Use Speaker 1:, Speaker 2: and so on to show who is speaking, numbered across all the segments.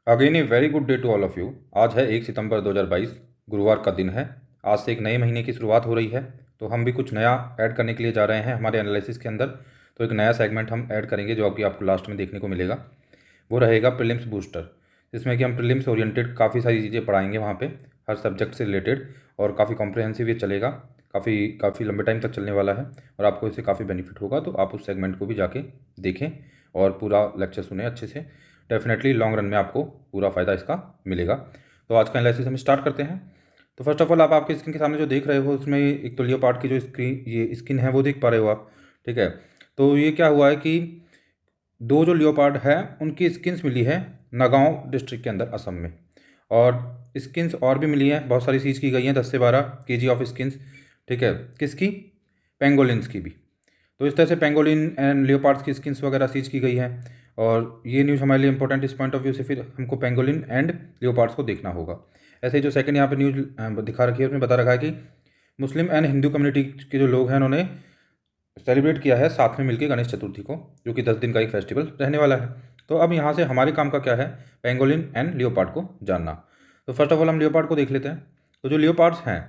Speaker 1: Again a very good day to all of you. आज है 1 सितंबर 2022, गुरुवार का दिन है। आज से एक नए महीने की शुरुआत हो रही है, तो हम भी कुछ नया ऐड करने के लिए जा रहे हैं हमारे एनालिसिस के अंदर। तो एक नया सेगमेंट हम ऐड करेंगे जो कि आपको लास्ट में देखने को मिलेगा। वो रहेगा प्रीलिम्स बूस्टर, जिसमें कि हम प्रीलिम्स ओरिएंटेड काफ़ी सारी चीज़ें पढ़ाएंगे वहाँ पे, हर सब्जेक्ट से रिलेटेड। और काफ़ी कॉम्प्रहेंसिव ये चलेगा, काफ़ी काफ़ी लंबे टाइम तक चलने वाला है और आपको इससे काफ़ी बेनिफिट होगा। तो आप उस सेगमेंट को भी जाके देखें और पूरा लेक्चर सुने अच्छे से। डेफिनेटली लॉन्ग रन में आपको पूरा फ़ायदा इसका मिलेगा। तो आज का एनालिसिस हम स्टार्ट करते हैं। तो फर्स्ट ऑफ ऑल आप आपकी स्क्रीन के सामने जो देख रहे हो उसमें एक तो लियोपार्ड की जो स्किन है वो देख पा रहे हो आप। ठीक है, तो ये क्या हुआ है कि दो जो लियोपार्ड है उनकी स्किन्स मिली है नगांव डिस्ट्रिक्ट के अंदर असम में। और स्किन्स और भी मिली हैं, बहुत सारी सीज की गई हैं, 10 से 12 kg ऑफ स्किन्स। ठीक है, किसकी? पेंगोलिन्स की भी। तो इस तरह से पेंगोलिन एंड लियोपार्ड्स की स्किन्स वगैरह सीज की गई है। और ये न्यूज़ हमारे लिए इंपॉर्टेंट इस पॉइंट ऑफ व्यू से, फिर हमको पेंगोलिन एंड लियोपार्ड्स को देखना होगा। ऐसे ही जो सेकंड यहाँ पे न्यूज़ दिखा रखी है उसमें बता रखा है कि मुस्लिम एंड हिंदू कम्युनिटी के जो लोग हैं उन्होंने सेलिब्रेट किया है साथ में मिलकर गणेश चतुर्थी को, जो कि 10 दिन का एक फेस्टिवल रहने वाला है। तो अब यहाँ से हमारे काम का क्या है? पेंगोलिन एंड लियोपार्ड को जानना। तो फर्स्ट ऑफ ऑल हम लियोपार्ड को देख लेते हैं। तो जो लियोपार्ड्स हैं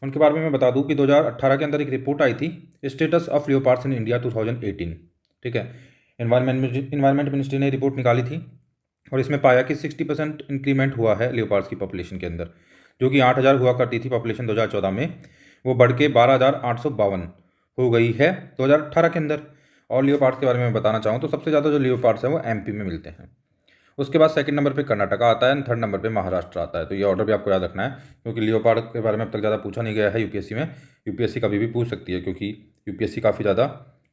Speaker 1: उनके बारे में मैं बता दूं कि 2018 के अंदर एक रिपोर्ट आई थी, status of leopards in India 2018। ठीक है, इन्वायरमेंट मिनिस्ट्री ने रिपोर्ट निकाली थी और इसमें पाया कि 60% इंक्रीमेंट हुआ है लियोपार्ड्स की पॉपुलेशन के अंदर। जो कि 8,000 हुआ करती थी पॉपुलेशन 2014 में, वो बढ़ के 12,852 हो गई है 2018 के अंदर। और लियोपार्ड्स के बारे में मैं बताना चाहूँ तो सबसे ज़्यादा जो लियोपार्ड्स हैं वो एमपी में मिलते हैं। उसके बाद सेकंड नंबर पे कर्नाटका आता है, थर्ड नंबर पे महाराष्ट्र आता है। तो ये ऑर्डर भी आपको याद रखना है, क्योंकि लियोपार्ड के बारे में अब तक ज़्यादा पूछा नहीं गया है यूपीएससी में। यूपीएससी कभी भी पूछ सकती है, क्योंकि यूपीएससी काफ़ी ज़्यादा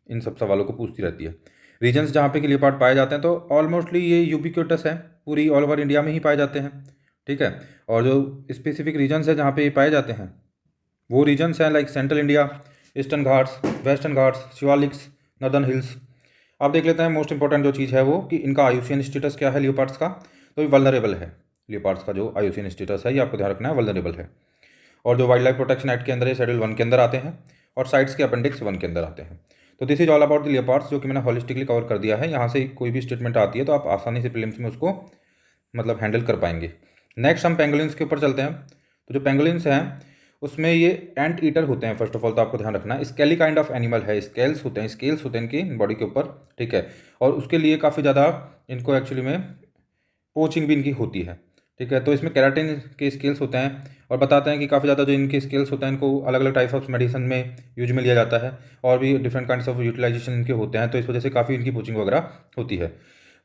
Speaker 1: इन सब सवालों को पूछती रहती है। रीजन्स जहाँ पे कि लियोपार्ड पाए जाते हैं तो ऑलमोस्टली ये यूबिक्यूटस है, पूरी ऑल ओवर इंडिया में ही पाए जाते हैं। ठीक है, और जो स्पेसिफिक रीजन्स है जहाँ पे ये पाए जाते हैं वो रीजन्स हैं like central India, eastern Ghats, western Ghats, Shivaliks, northern hills. आप देख लेते हैं मोस्ट इंपॉर्टेंट जो चीज़ है वो कि इनका आयुसियन स्टेटस क्या है लियोपार्ड्स का। तो ये वल्नरेबल है। लियोपार्ड्स का जो आयुसियन स्टेटस है ये आपको ध्यान रखना है, वल्नरेबल है। और जो वाइल्ड लाइफ प्रोटेक्शन एक्ट के अंदर है, शेड्यूल 1 के अंदर आते हैं और साइट्स के अपेंडिक्स 1 के अंदर आते हैं। तो this is all about the leopards, जो कि मैंने हॉलिस्टिकली कवर कर दिया है। यहाँ से कोई भी स्टेटमेंट आती है तो आप आसानी से प्रीलिम्स में उसको मतलब हैंडल कर पाएंगे। नेक्स्ट हम पेंगोलिन्स के ऊपर चलते हैं। तो जो पेंगोलिन्स हैं उसमें ये एंट ईटर होते हैं। फर्स्ट ऑफ ऑल तो आपको ध्यान रखना है, स्केली काइंड ऑफ एनिमल है, स्केल्स होते हैं इनकी बॉडी के ऊपर। ठीक है, और उसके लिए काफ़ी ज़्यादा इनको एक्चुअली में पोचिंग भी इनकी होती है। ठीक है, तो इसमें केराटिन के स्केल्स होते हैं और बताते हैं कि काफ़ी ज़्यादा जो इनके स्केल्स होते हैं इनको अलग अलग टाइप्स ऑफ मेडिसिन में यूज में लिया जाता है और भी डिफरेंट काइंड्स ऑफ यूटिलाइजेशन इनके होते हैं। तो इस वजह से काफ़ी इनकी पोचिंग वगैरह होती है।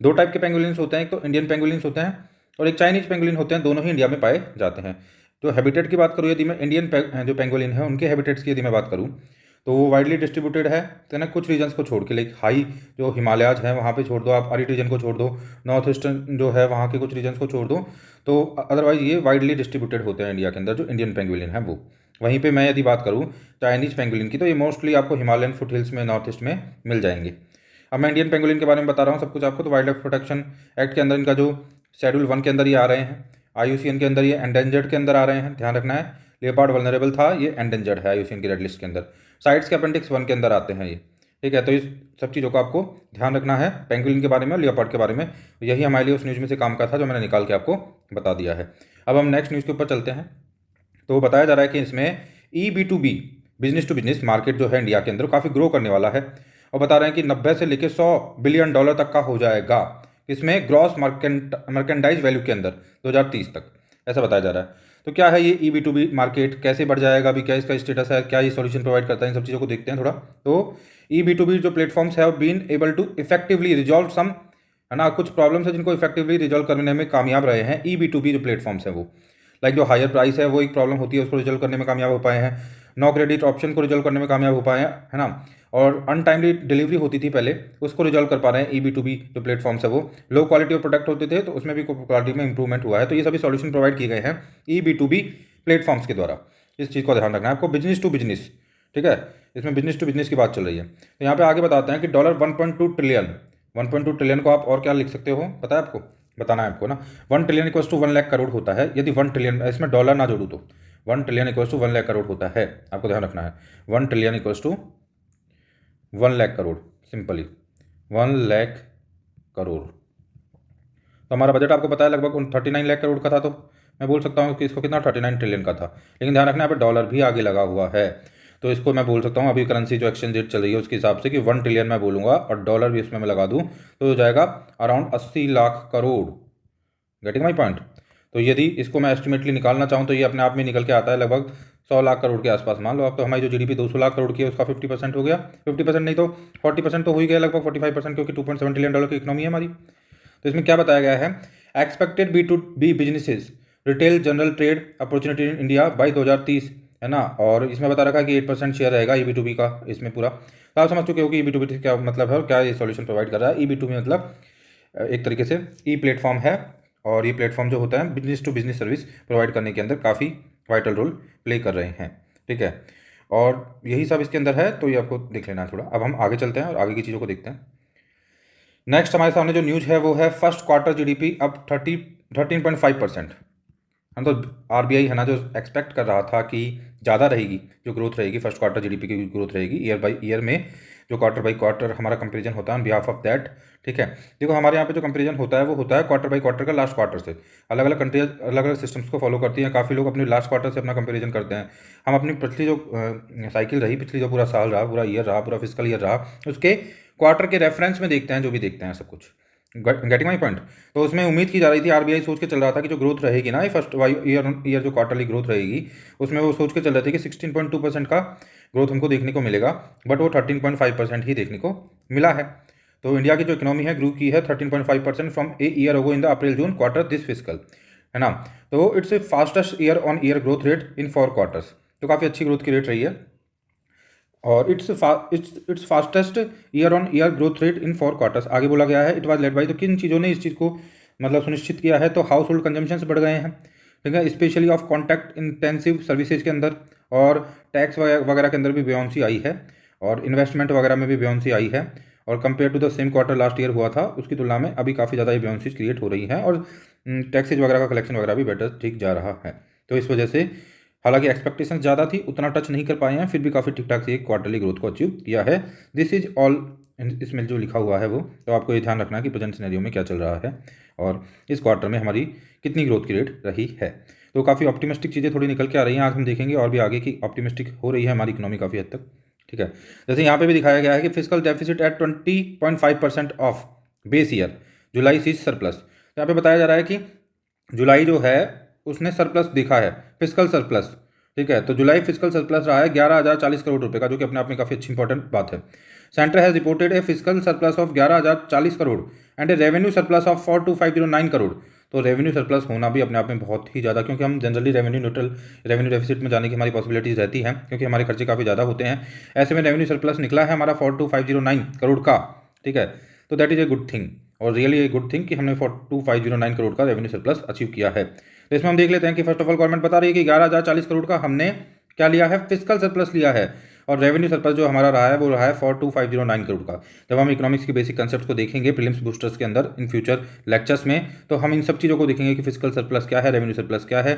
Speaker 1: दो टाइप के पेंगुलिन्स होते हैं, एक तो इंडियन पेंगुलिन्स होते हैं और एक चाइनीज पेंगुलिन होते हैं। दोनों ही इंडिया में पाए जाते हैं। तो हैबिटेट की बात करूँ यदि मैं इंडियन जो पेंगुलिन है उनके हैबिटेट्स की यदि मैं बात करूँ तो वो वाइडली डिस्ट्रीब्यूटेड है। तो ना कुछ रीजन्स को छोड़ के, लाइक हाई जो हिमालयाज हैं वहाँ पे छोड़ दो, आप अरिड रीजन को छोड़ दो, नॉर्थ ईस्टर्न जो है वहाँ के कुछ रीजन्स को छोड़ दो, तो अदरवाइज ये वाइडली डिस्ट्रीब्यूटेड होते हैं इंडिया के अंदर जो इंडियन पेंगुलिन है वो। वहीं पे मैं यदि बात करूँ चाइनीज पेंगुलिन की तो ये मोस्टली आपको हिमालयन फुट हिल्स में, नॉर्थ ईस्ट में मिल जाएंगे। अब मैं इंडियन पेंगुलिन के बारे में बता रहा हूँ सब कुछ आपको। तो वाइल्ड लाइफ प्रोटेक्शन एक्ट के अंदर इनका जो शेड्यूल 1 के अंदर ये आ रहे हैं, आईयूसीएन के अंदर ये एंडेंजर्ड के अंदर आ रहे हैं, ध्यान रखना है। लेपर्ड वल्नरेबल था, ये एंडेंजर्ड है आईयूसीएन की रेड लिस्ट के अंदर। साइट्स के अपेंडिक्स 1 के अंदर आते हैं ये। ठीक है, तो इस सब चीज़ों का आपको ध्यान रखना है पेंगुलिन के बारे में और लियोपार्ड के बारे में। यही हमारे लिए उस न्यूज़ में से काम का था जो मैंने निकाल के आपको बता दिया है। अब हम नेक्स्ट न्यूज़ के ऊपर चलते हैं। तो बताया जा रहा है कि इसमें e B2B, business to business market जो है इंडिया के अंदर काफ़ी ग्रो करने वाला है। और बता रहे हैं कि 90 से लेकर $100 बिलियन तक का हो जाएगा इसमें ग्रॉस मर्केंडाइज वैल्यू के अंदर 2030 तक, ऐसा बताया जा रहा है। तो क्या है ये ई B2B मार्केट, कैसे बढ़ जाएगा अभी, क्या इसका स्टेटस है, क्या ये सॉल्यूशन प्रोवाइड करता है, इन सब चीज़ों को देखते हैं थोड़ा। तो ई B2B जो प्लेटफॉर्म्स है been able to effectively resolve some, है ना, कुछ प्रॉब्लम्स है जिनको इफेक्टिवली रिजॉल्व करने में कामयाब रहे हैं ई B2B जो प्लेटफॉर्म्स है वो। लाइक जो हायर प्राइस है वो एक प्रॉब्लम होती है, उसको रिजल्व करने में कामयाब हो पाए हैं। नो क्रेडिट ऑप्शन को रिजल्व करने में कामयाब हो पाए हैं, है ना। और अनटाइमली डिलीवरी होती थी पहले, उसको रिजॉल्व कर पा रहे हैं ई B2B जो प्लेटफॉर्म्स है वो। लो क्वालिटी ऑफ प्रोडक्ट होते थे तो उसमें भी क्वालिटी में इंप्रूवमेंट हुआ है। तो ये सभी सॉल्यूशन प्रोवाइड किए गए हैं ई B2B प्लेटफॉर्म्स के द्वारा। इस चीज़ को ध्यान रखना है आपको, बिजनेस टू बिजनेस। ठीक है, इसमें बिजनेस टू बिजनेस की बात चल रही है। तो यहाँ पे आगे बताते हैं कि $1.2 ट्रिलियन, 1.2 ट्रिलियन को आप और क्या लिख सकते हो पता है आपको, बताना है आपको ना। 1 trillion equals to 1 lakh crore होता है यदि 1 ट्रिलियन, इसमें डॉलर ना जोड़ू तो 1 trillion equals to 1 lakh crore होता है, आपको ध्यान रखना है। 1 trillion equals to 1 lakh crore, simply 1 lakh crore. तो हमारा बजट आपको पता है लगभग 39 लाख करोड़ का था, तो मैं बोल सकता हूँ कि इसको कितना 39 ट्रिलियन का था। लेकिन ध्यान रखना यहाँ पे डॉलर भी आगे लगा हुआ है, तो इसको मैं बोल सकता हूँ अभी करेंसी जो एक्सचेंज रेट चल रही है उसके हिसाब से कि 1 ट्रिलियन मैं बोलूँगा, और डॉलर भी इसमें मैं लगा दूँ तो हो जाएगा around 80 lakh crore. Getting my point. तो यदि इसको मैं एस्टिमेटली निकालना चाहूँ तो ये अपने आप में निकल के आता है लगभग 100 लाख करोड़ के आसपास। मान लो आप, तो हमारी जो जीडीपी 200 लाख करोड़ की है उसका 50% हो गया, 50% नहीं तो 40% तो हो ही गया, लगभग 45%, क्योंकि $2.7 ट्रिलियन की इकोनॉमी है हमारी। तो इसमें क्या बताया गया है, expected B2B businesses retail general trade opportunity in India by 2030, है ना। और इसमें बता रखा है कि 8% शेयर रहेगा E2B का इसमें पूरा। तो आप समझ चुके हो कि E2B क्या मतलब है और क्या ये सॉल्यूशन प्रोवाइड कर रहा है। E2B मतलब एक तरीके से ई प्लेटफॉर्म है, और ये प्लेटफॉर्म जो होता है business to business service provide करने के अंदर काफ़ी वाइटल रोल प्ले कर रहे हैं, ठीक है। और यही सब इसके अंदर है, तो ये आपको देख लेना है थोड़ा। अब हम आगे चलते हैं और आगे की चीज़ों को देखते हैं। नेक्स्ट हमारे सामने जो न्यूज़ है वो है फर्स्ट क्वार्टर जीडीपी अब 13.5%। हम तो आरबीआई है ना जो एक्सपेक्ट कर रहा था कि ज़्यादा रहेगी जो ग्रोथ रहेगी, फर्स्ट क्वार्टर जीडीपी की ग्रोथ रहेगी ईयर बाई ईयर में, जो क्वार्टर बाई क्वार्टर हमारा कंपेरिजन होता है ऑन बिहाफ ऑफ दैट, ठीक है। देखो हमारे यहाँ पे जो कंपेरिजन होता है वो होता है क्वार्टर बाई क्वार्टर का लास्ट क्वार्टर से। अलग अलग कंट्रीज अलग अलग सिस्टम्स को फॉलो करती हैं, काफ़ी लोग अपने लास्ट क्वार्टर से अपना कंपेरिजन करते हैं। हम अपनी पिछली जो साइकिल रही, पिछली जो पूरा साल रहा, पूरा ईयर रहा, पूरा फिजिकल ईयर रहा, उसके क्वार्टर के रेफरेंस में देखते हैं जो भी देखते हैं सब कुछ। Getting my point. तो उसमें उम्मीद की जा रही थी, आरबीआई सोच के चल रहा था कि जो ग्रोथ रहेगी ना, ये फर्स्ट ईयर जो क्वार्टरली ग्रोथ रहेगी उसमें वो सोच के चल रहे थे कि 16.2% का ग्रोथ हमको देखने को मिलेगा, बट वो 13.5% ही देखने को मिला है। तो इंडिया की जो इकोनॉमी है ग्रो की है 13.5% from a year ago in the April June quarter this physical, है ना। तो it's a fastest year on year growth rate in 4 quarters, तो काफ़ी अच्छी ग्रोथ की रेट रही है। और it's fastest year on year growth rate in 4 quarters. आगे बोला गया है इट वाज लेड बाई, तो किन चीज़ों ने इस चीज़ को मतलब सुनिश्चित किया है, तो हाउस होल्ड कंजम्पशन बढ़ गए हैं, ठीक है, specially of contact intensive services के अंदर, और टैक्स वगैरह के अंदर भी बेयोंसी आई है, और इन्वेस्टमेंट वगैरह में भी बेयोंसी आई है, और compare to the same quarter last year हुआ था उसकी तुलना में अभी काफ़ी ज़्यादा ये बेयोंसीज क्रिएट हो रही हैं, और टैक्सेज वगैरह का कलेक्शन वगैरह भी बेटर ठीक जा रहा है। तो इस वजह से हालांकि एक्सपेक्टेशन ज़्यादा थी, उतना टच नहीं कर पाए हैं, फिर भी काफ़ी ठीक ठाक से एक क्वार्टरली ग्रोथ को अचीव किया है। दिस इज ऑल इसमें जो लिखा हुआ है वो, तो आपको ये ध्यान रखना है कि प्रेजेंट सिनेरियो में क्या चल रहा है और इस क्वार्टर में हमारी कितनी ग्रोथ की रेट रही है। तो काफ़ी ऑप्टिमिस्टिक चीज़ें थोड़ी निकल के आ रही हैं, आज हम देखेंगे और भी आगे की ऑप्टिमिस्टिक हो रही है हमारी इकोनॉमी काफ़ी हद तक, ठीक है। जैसे यहाँ पे भी दिखाया गया है कि physical deficit at 20.5% of base year, July sees surplus. तो यहाँ पे बताया जा रहा है कि जुलाई जो है उसने सरप्लस देखा है, फिजिकल सरप्लस, ठीक है। तो जुलाई फिजिकल सरप्लस रहा है 11,040 करोड़ रुपए का, जो कि अपने आप में काफ़ी अच्छी इंपॉर्टेंट बात है। Centre has reported a physical surplus of 11,040 crore and a revenue surplus of 4,250,9 crore. तो रेवेन्यू सरप्लस होना भी अपने आप में बहुत ही ज़्यादा, क्योंकि हम generally revenue neutral revenue deficit में जाने की हमारी पॉसिबिलिटीज़ रहती हैं, क्योंकि हमारे खर्चे काफ़ी ज़्यादा होते हैं। ऐसे में रेवेन्यू सरप्लस निकला है हमारा 4,250,9 करोड़ का, ठीक है। तो that is a good thing, और रियली ए गुड थिंग कि हमने 4,250,9 करोड़ का रेवेन्यू सरप्लस अचीव किया है। तो इसमें हम देख लेते हैं कि फर्स्ट ऑफ ऑल गवर्नमेंट बता रही है कि 11,040 करोड़ का हमने क्या लिया है, फिजिकल सरप्लस लिया है, और रेवेन्यू सरप्लस जो हमारा रहा है वो रहा है 4,250,9 करोड़ का। जब हम इकोनॉमिक्स के बेसिक कंसेप्ट को देखेंगे प्रीलिम्स बूस्टर्स के अंदर इन फ्यूचर लेक्चर्स में, तो हम इन सब चीज़ों को देखेंगे कि फिजिकल सरप्लस क्या है, रेवेन्यू सरप्लस क्या है,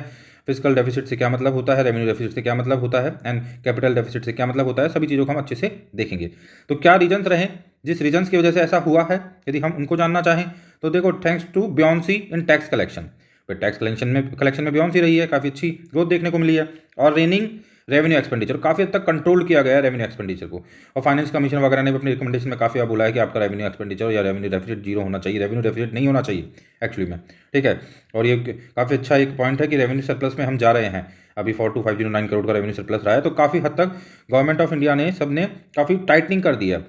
Speaker 1: फिजिकल डेफिसिट से क्या मतलब होता है, रेवेन्यू डेफिसिट से क्या मतलब होता है, एंड कैपिटल डेफिसिट से क्या मतलब होता है, सभी चीज़ों को हम अच्छे से देखेंगे। तो क्या रीजन्स रहे जिस रीजन्स की वजह से ऐसा हुआ है, यदि हम उनको जानना चाहें तो देखो, thanks to buoyancy in tax collection, tax collection में बियॉन्सी रही है, काफ़ी अच्छी ग्रोथ देखने को मिली है, और रेनिंग रेवेन्यू एक्सपेंडिचर काफ़ी हद तक कंट्रोल किया गया है रेवेन्यू एक्सपेंडिचर को। और फाइनेंस कमीशन वगैरह ने भी अपनी रिकमेंडेशन में काफ़ी बोला है कि आपका रेवेन्यू एक्सपेंडिचर या रेवेन्यू डेफिसिट जीरो होना चाहिए, रेवेन्यू डेफिसिट नहीं होना चाहिए एक्चुअली में, ठीक है। और ये काफ़ी अच्छा एक पॉइंट है कि रेवेन्यू सरप्लस में हम जा रहे हैं, अभी 4,250,9 करोड़ का रेवेन्यू सरप्लस रहा है, तो काफ़ी हद तक गवर्नमेंट ऑफ इंडिया ने सबने काफ़ी टाइटनिंग कर दी है,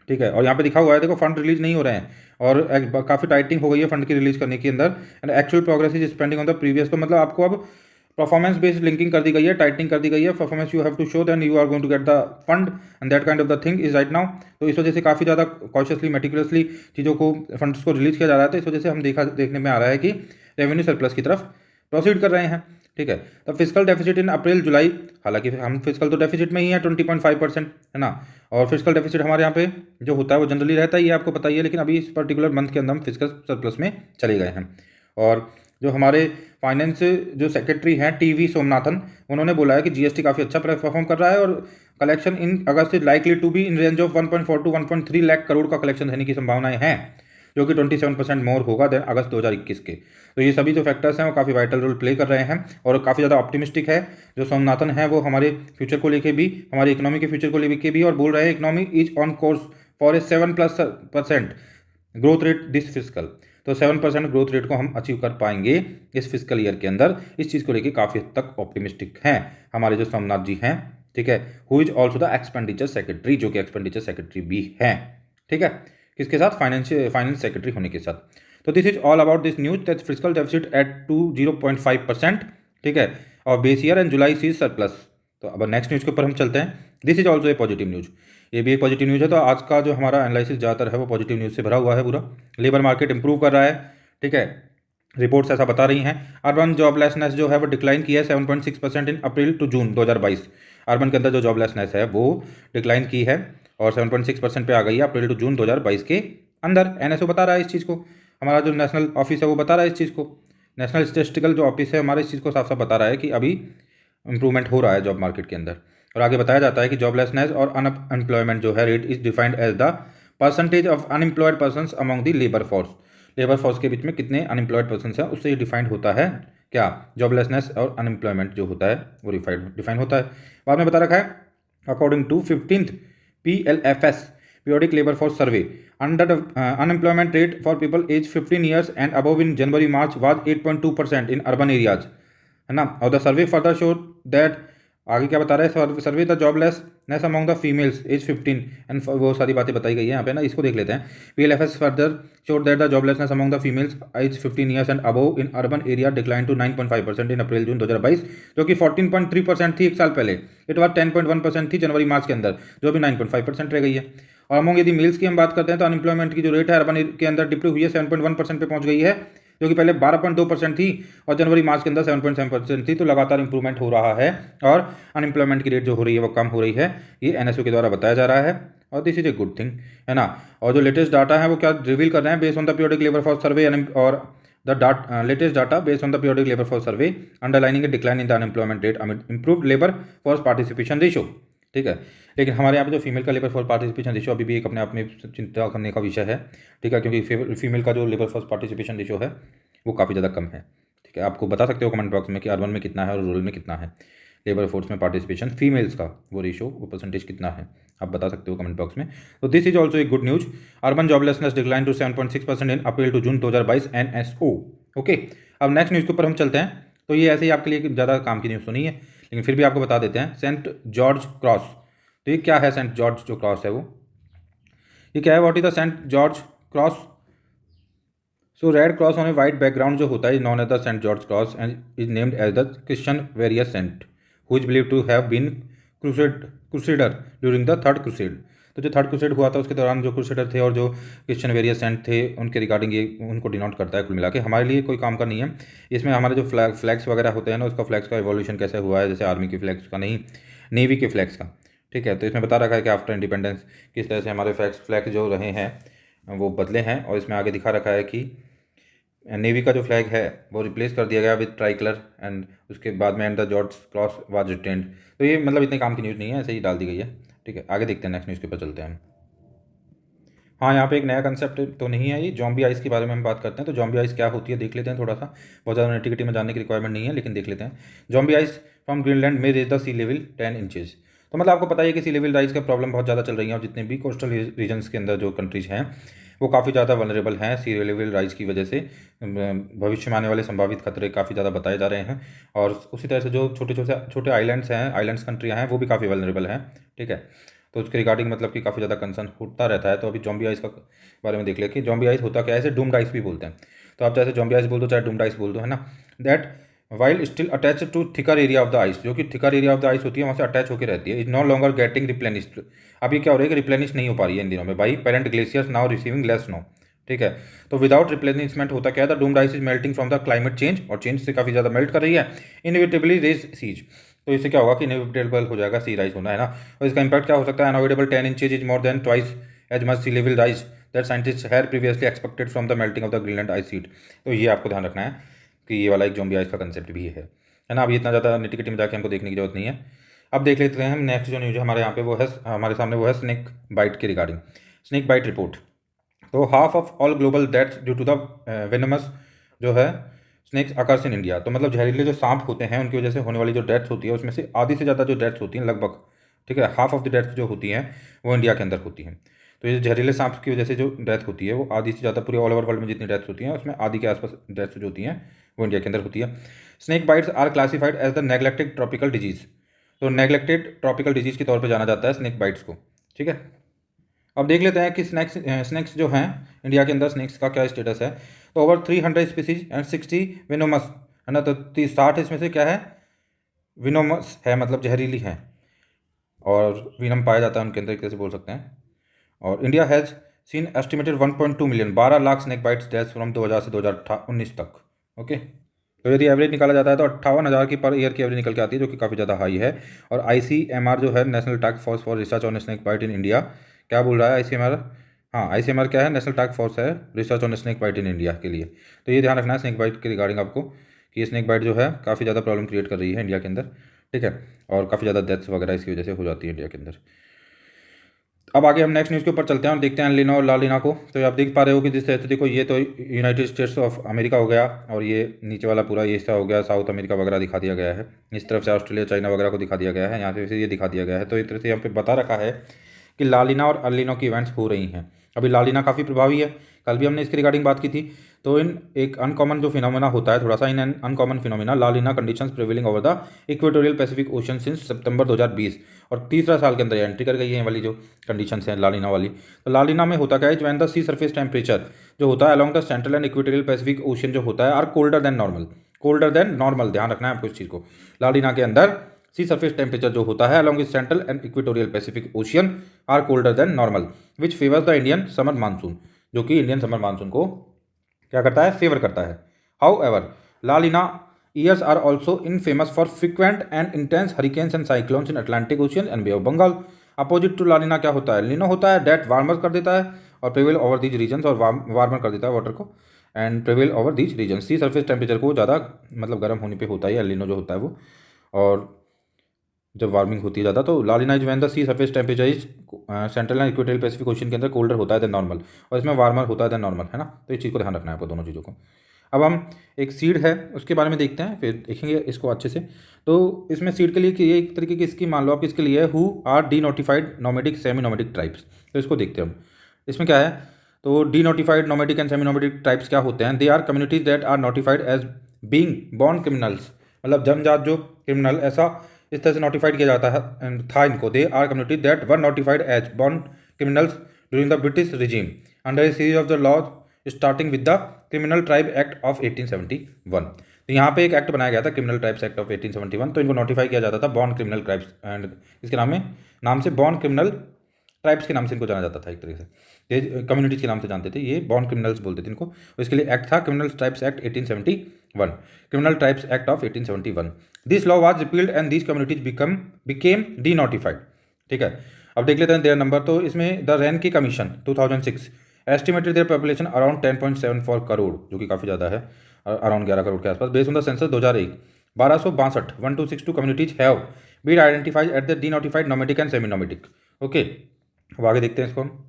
Speaker 1: ठीक है। और यहाँ पे लिखा हुआ है देखो, फंड रिलीज नहीं हो रहे हैं, और काफ़ी टाइटिंग हो गई है फंड की रिलीज करने के अंदर, and actual progress is spending on the previous. तो मतलब आपको अब परफॉर्मेंस बेस्ड लिंकिंग कर दी गई है, टाइटनिंग कर दी गई है, performance you have to show then you are going to get the fund, and that kind of the thing is right now. तो इस वजह से काफ़ी ज़्यादा कॉशियसली मेटिकुलसली चीज़ों को फंड्स को रिलीज किया जा रहा है, तो इस वजह से हम देखने में आ रहा है कि रेवेन्यू सरप्लस की तरफ प्रोसीड कर रहे हैं, ठीक है। तो फिजिकल डेफिसिट इन अप्रैल जुलाई, हालांकि हम फिजिकल तो डेफिसिट में ही है 20.5%, है ना। और फिजिकल डेफिसिट हमारे यहाँ पे जो होता है वो जनरली रहता ही है, आपको पता ही है, लेकिन अभी इस पर्टिकुलर मंथ के अंदर हम फिजिकल सरप्लस में चले गए हैं। और जो हमारे फाइनेंस जो सेक्रेटरी हैं टीवी सोमनाथन, उन्होंने बोला है कि जीएसटी काफ़ी अच्छा परफॉर्म कर रहा है, और collection in August is likely to be in range of 1.4 to 1.3 lakh crore का कलेक्शन रहने की संभावनाएं हैं। जो कि 27% मोर होगा देन अगस्त 2021 के। तो ये सभी जो फैक्टर्स हैं वो काफ़ी वाइटल रोल प्ले कर रहे हैं और काफ़ी ज़्यादा ऑप्टिमिस्टिक है। जो स्वामीनाथन है वो हमारे फ्यूचर को लेके भी, हमारी इकोनॉमी के फ्यूचर को लेके भी, और बोल रहे हैं economy is on course for a 7+% growth rate this physical. तो 7% ग्रोथ रेट को हम अचीव कर पाएंगे इस फिजिकल ईयर के अंदर। इस चीज़ को लेके काफ़ी हद तक ऑप्टिमिस्टिक हैं हमारे जो सोमनाथ जी हैं, ठीक है, who is also the expenditure secretary, जो कि एक्सपेंडिचर सेक्रेटरी भी हैं, ठीक है, किसके साथ, फाइनेंस सेक्रेटरी होने के साथ। तो this is all about this news that physical deficit at 0.5%, ठीक है, और base year and July see surplus. तो अब नेक्स्ट न्यूज़ के ऊपर हम चलते हैं। This is also a positive news, ये भी एक पॉजिटिव न्यूज़ है। तो आज का जो हमारा एनालिसिस ज़्यादातर है वो पॉजिटिव न्यूज़ से भरा हुआ है पूरा। लेबर मार्केट इंप्रूव कर रहा है, ठीक है, रिपोर्ट्स ऐसा बता रही हैं। अर्बन जॉबलेसनेस जो है वो डिक्लाइन की है 7.6% in April to June 2022। Urban के अंदर जो जॉबलेसनेस है वो डिक्लाइन की है और 7.6% पे आ गई है अप्रैल टू जून 2022 के अंदर। एनएसओ बता रहा है इस चीज़ को, हमारा जो नेशनल ऑफिस है वो बता रहा है इस चीज़ को, नेशनल स्टेटिस्टिकल जो ऑफिस है हमारे इस चीज़ को साफ साफ बता रहा है कि अभी इंप्रूवमेंट हो रहा है जॉब मार्केट के अंदर। और आगे बताया जाता है कि जॉबलेसनेस और अनएम्प्लॉयमेंट जो है rate is defined as the percentage of unemployed persons among the labour force. Labour force के बीच में कितने अनएम्प्लॉयड पर्सन हैं उससे डिफाइंड होता है क्या, जॉबलेसनेस और अनएम्प्लॉयमेंट जो होता है वो डिफाइन होता है। बाद में बता रखा है according to 15th PLFS periodic labor force survey under the unemployment rate for people aged 15 years and above in January March was 8.2% in urban areas, है ना। और the survey further show that, आगे क्या बता रहे हैं, survey the joblessness among the females age 15 and वो सारी बातें बताई गई है यहाँ पे ना, इसको देख लेते हैं। PLFS further showed that the joblessness among the females age 15 years and above in urban area decline to 9.5% in April June 2022, जो कि 14.3% थी एक साल पहले। इट वॉज 10.1% थी जनवरी मार्च के अंदर, जो भी 9.5% रह गई है। और अमंग यदि मेल्स की हम बात करते हैं तो अनएम्प्लॉयमेंट की जो रेट है अर्बन के अंदर डिप्लू हुई है 7.1% पे पहुंच गई है, जो कि पहले 12.2% थी और जनवरी मार्च के अंदर 7.7% थी। तो लगातार इंप्रूवमेंट हो रहा है और अनएम्प्लॉयमेंट की रेट जो हो रही है वो कम हो रही है, ये एनएसओ के द्वारा बताया जा रहा है और this is a good thing, है ना। और जो लेटेस्ट डाटा है वो क्या रिवील कर रहे हैं, based on the periodic labour force survey और the latest data based on the periodic labour force survey underlining a decline in the unemployment rate amid improved labour force participation ratio, ठीक है। लेकिन हमारे यहाँ पे जो फीमेल का labour force participation ratio अभी भी एक अपने आप में चिंता करने का विषय है, ठीक है, क्योंकि फीमेल का जो लेबर फोर्स पार्टिसिपेशन रेशो है वो काफ़ी ज़्यादा कम है, ठीक है। आपको बता सकते हो कमेंट बॉक्स में कि अर्बन में कितना है और रूरल में कितना है लेबर फोर्स में पार्टिसिपेशन फीमेल्स का, वो रेशो, वो परसेंटेज कितना है, आप बता सकते हो कमेंट बॉक्स में। तो this is also a good news. Urban joblessness decline to 7.6% in April to June 2022 NSO, okay. अब नेक्स्ट न्यूज़ के ऊपर हम चलते हैं। तो ये ऐसे ही आपके लिए ज़्यादा काम की न्यूज़ तो नहीं है, लेकिन फिर भी आपको बता देते हैं। सेंट जॉर्ज क्रॉस, तो ये क्या है सेंट जॉर्ज जो क्रॉस है वो, ये क्या है, what is the Saint George Cross. So red cross on a white background जो होता है known as the Saint George Cross and is named as the Christian various saint who is believe to have been crusader during the third crusade. तो जो third crusade हुआ था उसके दौरान जो क्रूसेडर थे और जो क्रिश्चियन वेरियस सेंट थे उनके रिगार्डिंग ये उनको डिनोट करता है। कुल मिला के हमारे लिए कोई काम का नहीं है। इसमें हमारे जो फ्लैग्स वगैरह होते हैं ना, उसका फ्लैग्स का एवोल्यूशन कैसे हुआ है, जैसे आर्मी के फ्लैग्स का नहीं, नेवी के फ्लैग्स का, ठीक है। तो इसमें बता रखा है कि आफ्टर इंडिपेंडेंस किस तरह से हमारे फ्लैग जो रहे हैं वो बदले हैं। और इसमें आगे दिखा रखा है कि नेवी का जो फ्लैग है वो रिप्लेस कर दिया गया विद ट्राई कलर एंड उसके बाद में and the George cross was retained. तो ये मतलब इतने काम की न्यूज़ नहीं है, ऐसे ही डाल दी गई है, ठीक है। आगे देखते हैं, नेक्स्ट न्यूज़ के ऊपर चलते हैं हम। हाँ, यहाँ पे एक नया कंसेप्ट तो नहीं है, ये जॉम्बी आइस के बारे में हम बात करते हैं। तो जॉम्बी आइस क्या होती है देख लेते हैं थोड़ा सा, बहुत ज़्यादा नेटिविटी में जानने की रिक्वायरमेंट नहीं है, लेकिन देख लेते हैं। Zombie ice from Greenland may raise the sea level 10 inches. तो मतलब आपको पता है कि सी लेवल राइज का प्रॉब्लम बहुत ज़्यादा चल रही है और जितने भी कोस्टल रीजन्स के अंदर जो कंट्रीज हैं वो काफ़ी ज़्यादा वनरेबल हैं सी लेवल राइज की वजह से। भविष्य में आने वाले संभावित खतरे काफ़ी ज़्यादा बताए जा रहे हैं और उसी तरह से जो छोटे आइलैंड्स हैं, आइलैंड्स कंट्रियाँ हैं, वो भी काफ़ी वनरेबल हैं, ठीक है। तो उसके रिगार्डिंग मतलब कि काफ़ी ज़्यादा कंसर्न होता रहता है। तो अभी जॉम्बी आइस का बारे में देख ले कि जॉम्बी आइस होता क्या है। इसे डूम्ड आइस भी बोलते हैं। तो आप चाहे जॉम्बी आइस बोल दो चाहे डूम्ड आइस बोल दो, है ना। That while still attach to thicker area of the ice, जो कि thicker area of the ice होती है वहाँ से अटैच होकर रहती है, is no longer getting replenished. अभी क्या हो रहा है कि रिप्लेनिश नहीं हो पा रही है इन दिनों में by parent glaciers now receiving less snow, ठीक है। तो विदाउट रिप्लेनिशमेंट होता क्या है, the doomed ice is melting from the climate change, और चेंज से काफ़ी ज़्यादा मेल्ट कर रही है, इनविटेबली रेज सीज। तो इससे क्या होगा कि इनविटेबल हो जाएगा सी राइज होना, है ना। और इसका इंपैक्ट क्या हो सकता है, unavoidable 10 inches is more than twice as much sea level rise that scientist had previously expected from the melting of the Greenland ice sheet. तो ये आपको ध्यान रखना है कि ये वाला एक जॉम्बी आइस का कंसेप्ट भी है ना। अभी इतना ज़्यादा निटिकिटी में जाके हमको देखने की जरूरत नहीं है। अब देख लेते हैं हम नेक्स्ट जो न्यूज़ हमारे यहाँ पे वो है, हमारे सामने वो है स्नेक बाइट के रिगार्डिंग, स्नेक बाइट रिपोर्ट। तो half of all global deaths due to the venomous जो है स्नेक्स अकर्स इन इंडिया। तो मतलब जहरीले जो सांप होते हैं उनकी वजह से होने वाली जो डेथ्स होती है उसमें से आधी से ज़्यादा जो डेथ्स होती हैं लगभग, ठीक है, हाफ ऑफ द डेथ्स जो होती हैं वो इंडिया के अंदर होती हैं। तो ये जहरीले सांप की वजह से जो डेथ होती है वो आधी से ज़्यादा पूरे ऑल ओवर वर्ल्ड में जितनी डेथ्स होती हैं उसमें आधी के आसपास डेथ्स जो होती हैं वो इंडिया के अंदर होती है। Snake bites are classified as the neglected tropical disease. तो नेग्लेक्टेड ट्रॉपिकल डिजीज़ के तौर पर जाना जाता है स्नेक बाइट्स को, ठीक है। अब देख लेते हैं कि स्नैक्स जो हैं इंडिया के अंदर स्नैक्स का क्या स्टेटस है। तो ओवर 300 स्पीसीज एंड 60 विनोमस है ना। तो 60 इसमें से क्या है, विनोमस है, मतलब जहरीली है, और विनम पाया जाता है उनके अंदर, एक तरह से बोल सकते हैं। और India has seen estimated 1.2 million 12 lakh snake bites deaths from 2000 से 2019 तक। ओके, तो यदि एवरेज निकाला जाता है तो 58,000 की पर ईयर की एवरेज निकल के आती है, जो कि काफ़ी ज़्यादा हाई है। और ICMR जो है national task force for research on snake bite in India, क्या बोल रहा है ICMR? हाँ, ICMR क्या है, नेशनल टास्क फोर्स है research on snake bite in India के लिए। तो ये ध्यान रखना है स्नेक बाइट के रिगार्डिंग आपको, कि स्नेक बाइट जो है काफ़ी ज़्यादा प्रॉब्लम क्रिएट कर रही है इंडिया के अंदर, ठीक है, और काफ़ी ज़्यादा डेथ्स वगैरह इसकी वजह से हो जाती है इंडिया के अंदर। अब आगे हम नेक्स्ट न्यूज़ के ऊपर चलते हैं और देखते हैं लीना और लालीना को। तो आप देख पा रहे हो कि जिस तरह से देखो, ये तो यूनाइटेड स्टेट्स ऑफ अमेरिका हो गया, और ये नीचे वाला पूरा ये हिस्सा हो गया साउथ अमेरिका वगैरह दिखा दिया गया है। इस तरफ से ऑस्ट्रेलिया चाइना वगैरह को दिखा दिया गया है, यहाँ से ये दिखा दिया गया है। तो इस तरह से यहाँ पे बता रखा है कि लालीना और अलीनो की इवेंट्स हो रही हैं। अभी लालीना काफ़ी प्रभावी है, कल भी हमने इसके रिगार्डिंग बात की थी। तो इन एक अनकॉमन जो फिनोमेना होता है, थोड़ा सा in uncommon phenomena La Nina conditions prevailing over the equatorial Pacific Ocean since September 2020, और तीसरा साल के अंदर एंट्री कर गई है वाली जो कंडीशंस हैं लालीना वाली। तो लालीना में होता क्या है, when the sea surface temperature जो होता है along the central and equatorial Pacific ocean जो होता है are colder than normal. Colder than normal, ध्यान रखना है आपको इस चीज़ को। लालीना के अंदर सी सरफेस टेम्परेचर जो होता है along central and equatorial Pacific ocean are colder than normal, which favours the Indian summer monsoon, जो कि इंडियन समर मानसून को क्या करता है, फेवर करता है। However La Nina years are also infamous for frequent and intense hurricanes and cyclones in Atlantic Ocean and Bay of Bengal. Opposite to La Nina क्या होता है, लिनो होता है डेट वार्मर कर देता है और प्रिवेल ओवर दीज रीजन्स, और वार्मर कर देता है वाटर को and prevail over these region. Sea surface temperature को ज़्यादा मतलब गर्म होने पे होता है लिनो जो होता है वो, और जब वार्मिंग होती है ज़्यादा। तो La Nina is when the sea surface temperature is central and equatorial Pacific Ocean के अंदर कोल्डर होता है देन नॉर्मल, और इसमें वार्मर होता है देन नॉर्मल, है ना। तो इस चीज़ को ध्यान रखना है आपको, दोनों चीज़ों को। अब हम एक सीड है उसके बारे में देखते हैं, फिर देखेंगे इसको अच्छे से। तो इसमें सीड के लिए कि ये एक तरीके की स्कीम मान लो आप किसके लिए है, who are denotified nomadic semi nomadic tribes. तो इसको देखते हैं हम, इसमें क्या है। तो denotified nomadic and semi nomadic tribes क्या होते हैं, they are communities that are notified as being born criminals, मतलब जन्मजात जो क्रिमिनल, ऐसा इस तरह से नोटिफाइड किया जाता है था इनको। They are community that were notified as born criminals during the British regime under a series of the laws starting with the criminal tribe act of 1871। तो यहाँ पे एक एक्ट बनाया गया था क्रिमिनल ट्राइब्स एक्ट ऑफ 1871, तो इनको notify किया जाता था बॉर्न क्रिमिनल ट्राइब्स, एंड इसके नाम से बॉर्न क्रिमिनल ट्राइब्स के नाम से इनको जाना जाता था, एक तरीके से ये कम्युनिटीज के नाम से जानते थे, ये बॉर्न क्रिमिनल्स बोलते थे इनको। और इसके लिए एक्ट था criminal tribes act 1871, criminal tribes act of 1871। This law was repealed and these communities became D notified, ठीक है। अब देख लेते हैं देयर नंबर। तो इसमें द रैन की commission 2006 estimated their population around 10.74 crore, जो कि काफ़ी ज़्यादा है, अराउंड 11 करोड़ के आसपास। Based on the census 2001 1262 communities have been identified at the denotified nomadic and semi nomadic. Okay, अब आगे देखते हैं इसको हम।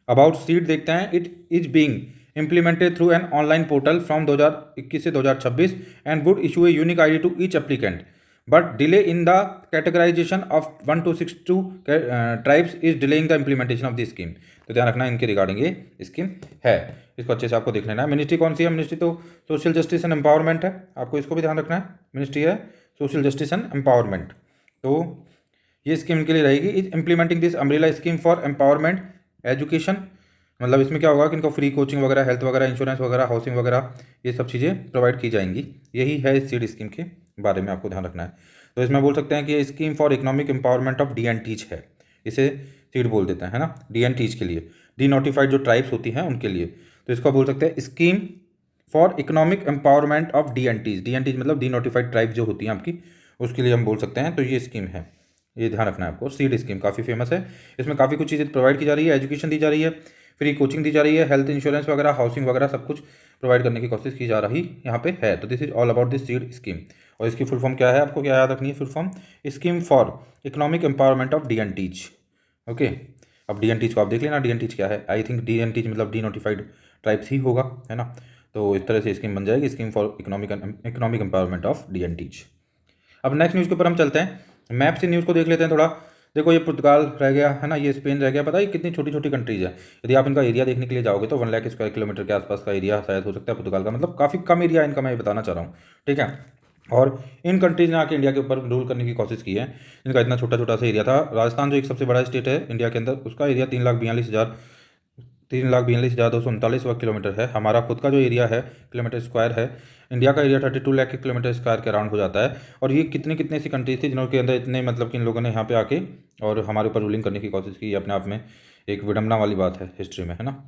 Speaker 1: अबाउट सीड देखते हैं, it is being implemented through an online portal from 2021 से 2026 and would issue a unique ID to each applicant, but delay in the categorization of 1262 tribes is delaying the implementation of the scheme। तो ध्यान रखना इनके regarding ये scheme है, इसको अच्छे से आपको देख लेना है। मिनिस्ट्री कौन सी है, मिनिस्ट्री तो सोशल जस्टिस एंड एम्पावरमेंट है, आपको इसको भी ध्यान रखना है। मिनिस्ट्री है सोशल जस्टिस एंड एम्पावरमेंट, तो ये स्कीम इनके लिए रहेगी। Is implementing this umbrella scheme for empowerment education, मतलब इसमें क्या होगा कि इनको फ्री कोचिंग वगैरह, हेल्थ वगैरह, इंश्योरेंस वगैरह, हाउसिंग वगैरह, ये सब चीज़ें प्रोवाइड की जाएंगी। यही है इस सीड स्कीम के बारे में आपको ध्यान रखना है। तो इसमें बोल सकते हैं कि ये scheme for economic empowerment of D and teach है, इसे सीड बोल देते हैं, है ना, डी एंड टीच के लिए, डी नोटिफाइड जो ट्राइब्स होती हैं उनके लिए। तो इसको बोल सकते हैं scheme for economic empowerment of D and teach. D and teach मतलब डी नोटिफाइड ट्राइब जो होती हैं आपकी, उसके लिए हम बोल सकते हैं। तो ये स्कीम है, ये ध्यान रखना है आपको। सीड स्कीम काफ़ी फेमस है, इसमें काफ़ी कुछ चीज़ें प्रोवाइड की जा रही है, एजुकेशन दी जा रही है, फ्री कोचिंग दी जा रही है, हेल्थ इंश्योरेंस वगैरह, हाउसिंग वगैरह सब कुछ प्रोवाइड करने की कोशिश की जा रही यहाँ पे है। तो this is all about this seed scheme. और इसकी फुल फॉर्म क्या है, आपको क्या याद रखनी है full form, scheme for economic empowerment of D and teach. Okay, अब DNTs को आप देख लेना, DNTs क्या है। आई थिंक DNTs मतलब डी नोटिफाइड ट्राइब्स ही होगा, है ना। तो इस तरह से स्कीम बन जाएगी, scheme for economic empowerment of DNTs। अब नेक्स्ट न्यूज़ के ऊपर हम चलते हैं, मैप से न्यूज़ को देख लेते हैं थोड़ा। देखो ये पुर्तगाल रह गया, है ना, ये स्पेन रह गया। पता है कितनी छोटी छोटी कंट्रीज है। यदि आप इनका एरिया देखने के लिए जाओगे तो 1 लाख स्क्वायर किलोमीटर के आसपास का एरिया शायद हो सकता है पुर्तगाल का, मतलब काफ़ी कम एरिया इनका, मैं ये बताना चाह रहा हूँ, ठीक है। और इन कंट्रीज ने आके इंडिया के ऊपर रूल करने की कोशिश की है। इनका इतना छोटा छोटा सा एरिया था। राजस्थान जो एक सबसे बड़ा स्टेट है इंडिया के अंदर, उसका एरिया 3,42,239 वर्ग किलोमीटर है। हमारा खुद का जो एरिया है किलोमीटर स्क्वायर है, इंडिया का एरिया 32 लाख किलोमीटर स्क्वायर के अराउंड हो जाता है। और ये कितने कितने ऐसी कंट्रीज थी जिनके अंदर इतने, मतलब कि इन लोगों ने यहाँ पे आके और हमारे ऊपर रूलिंग करने की कोशिश की। अपने आप में एक विडम्बना वाली बात है हिस्ट्री में, है ना।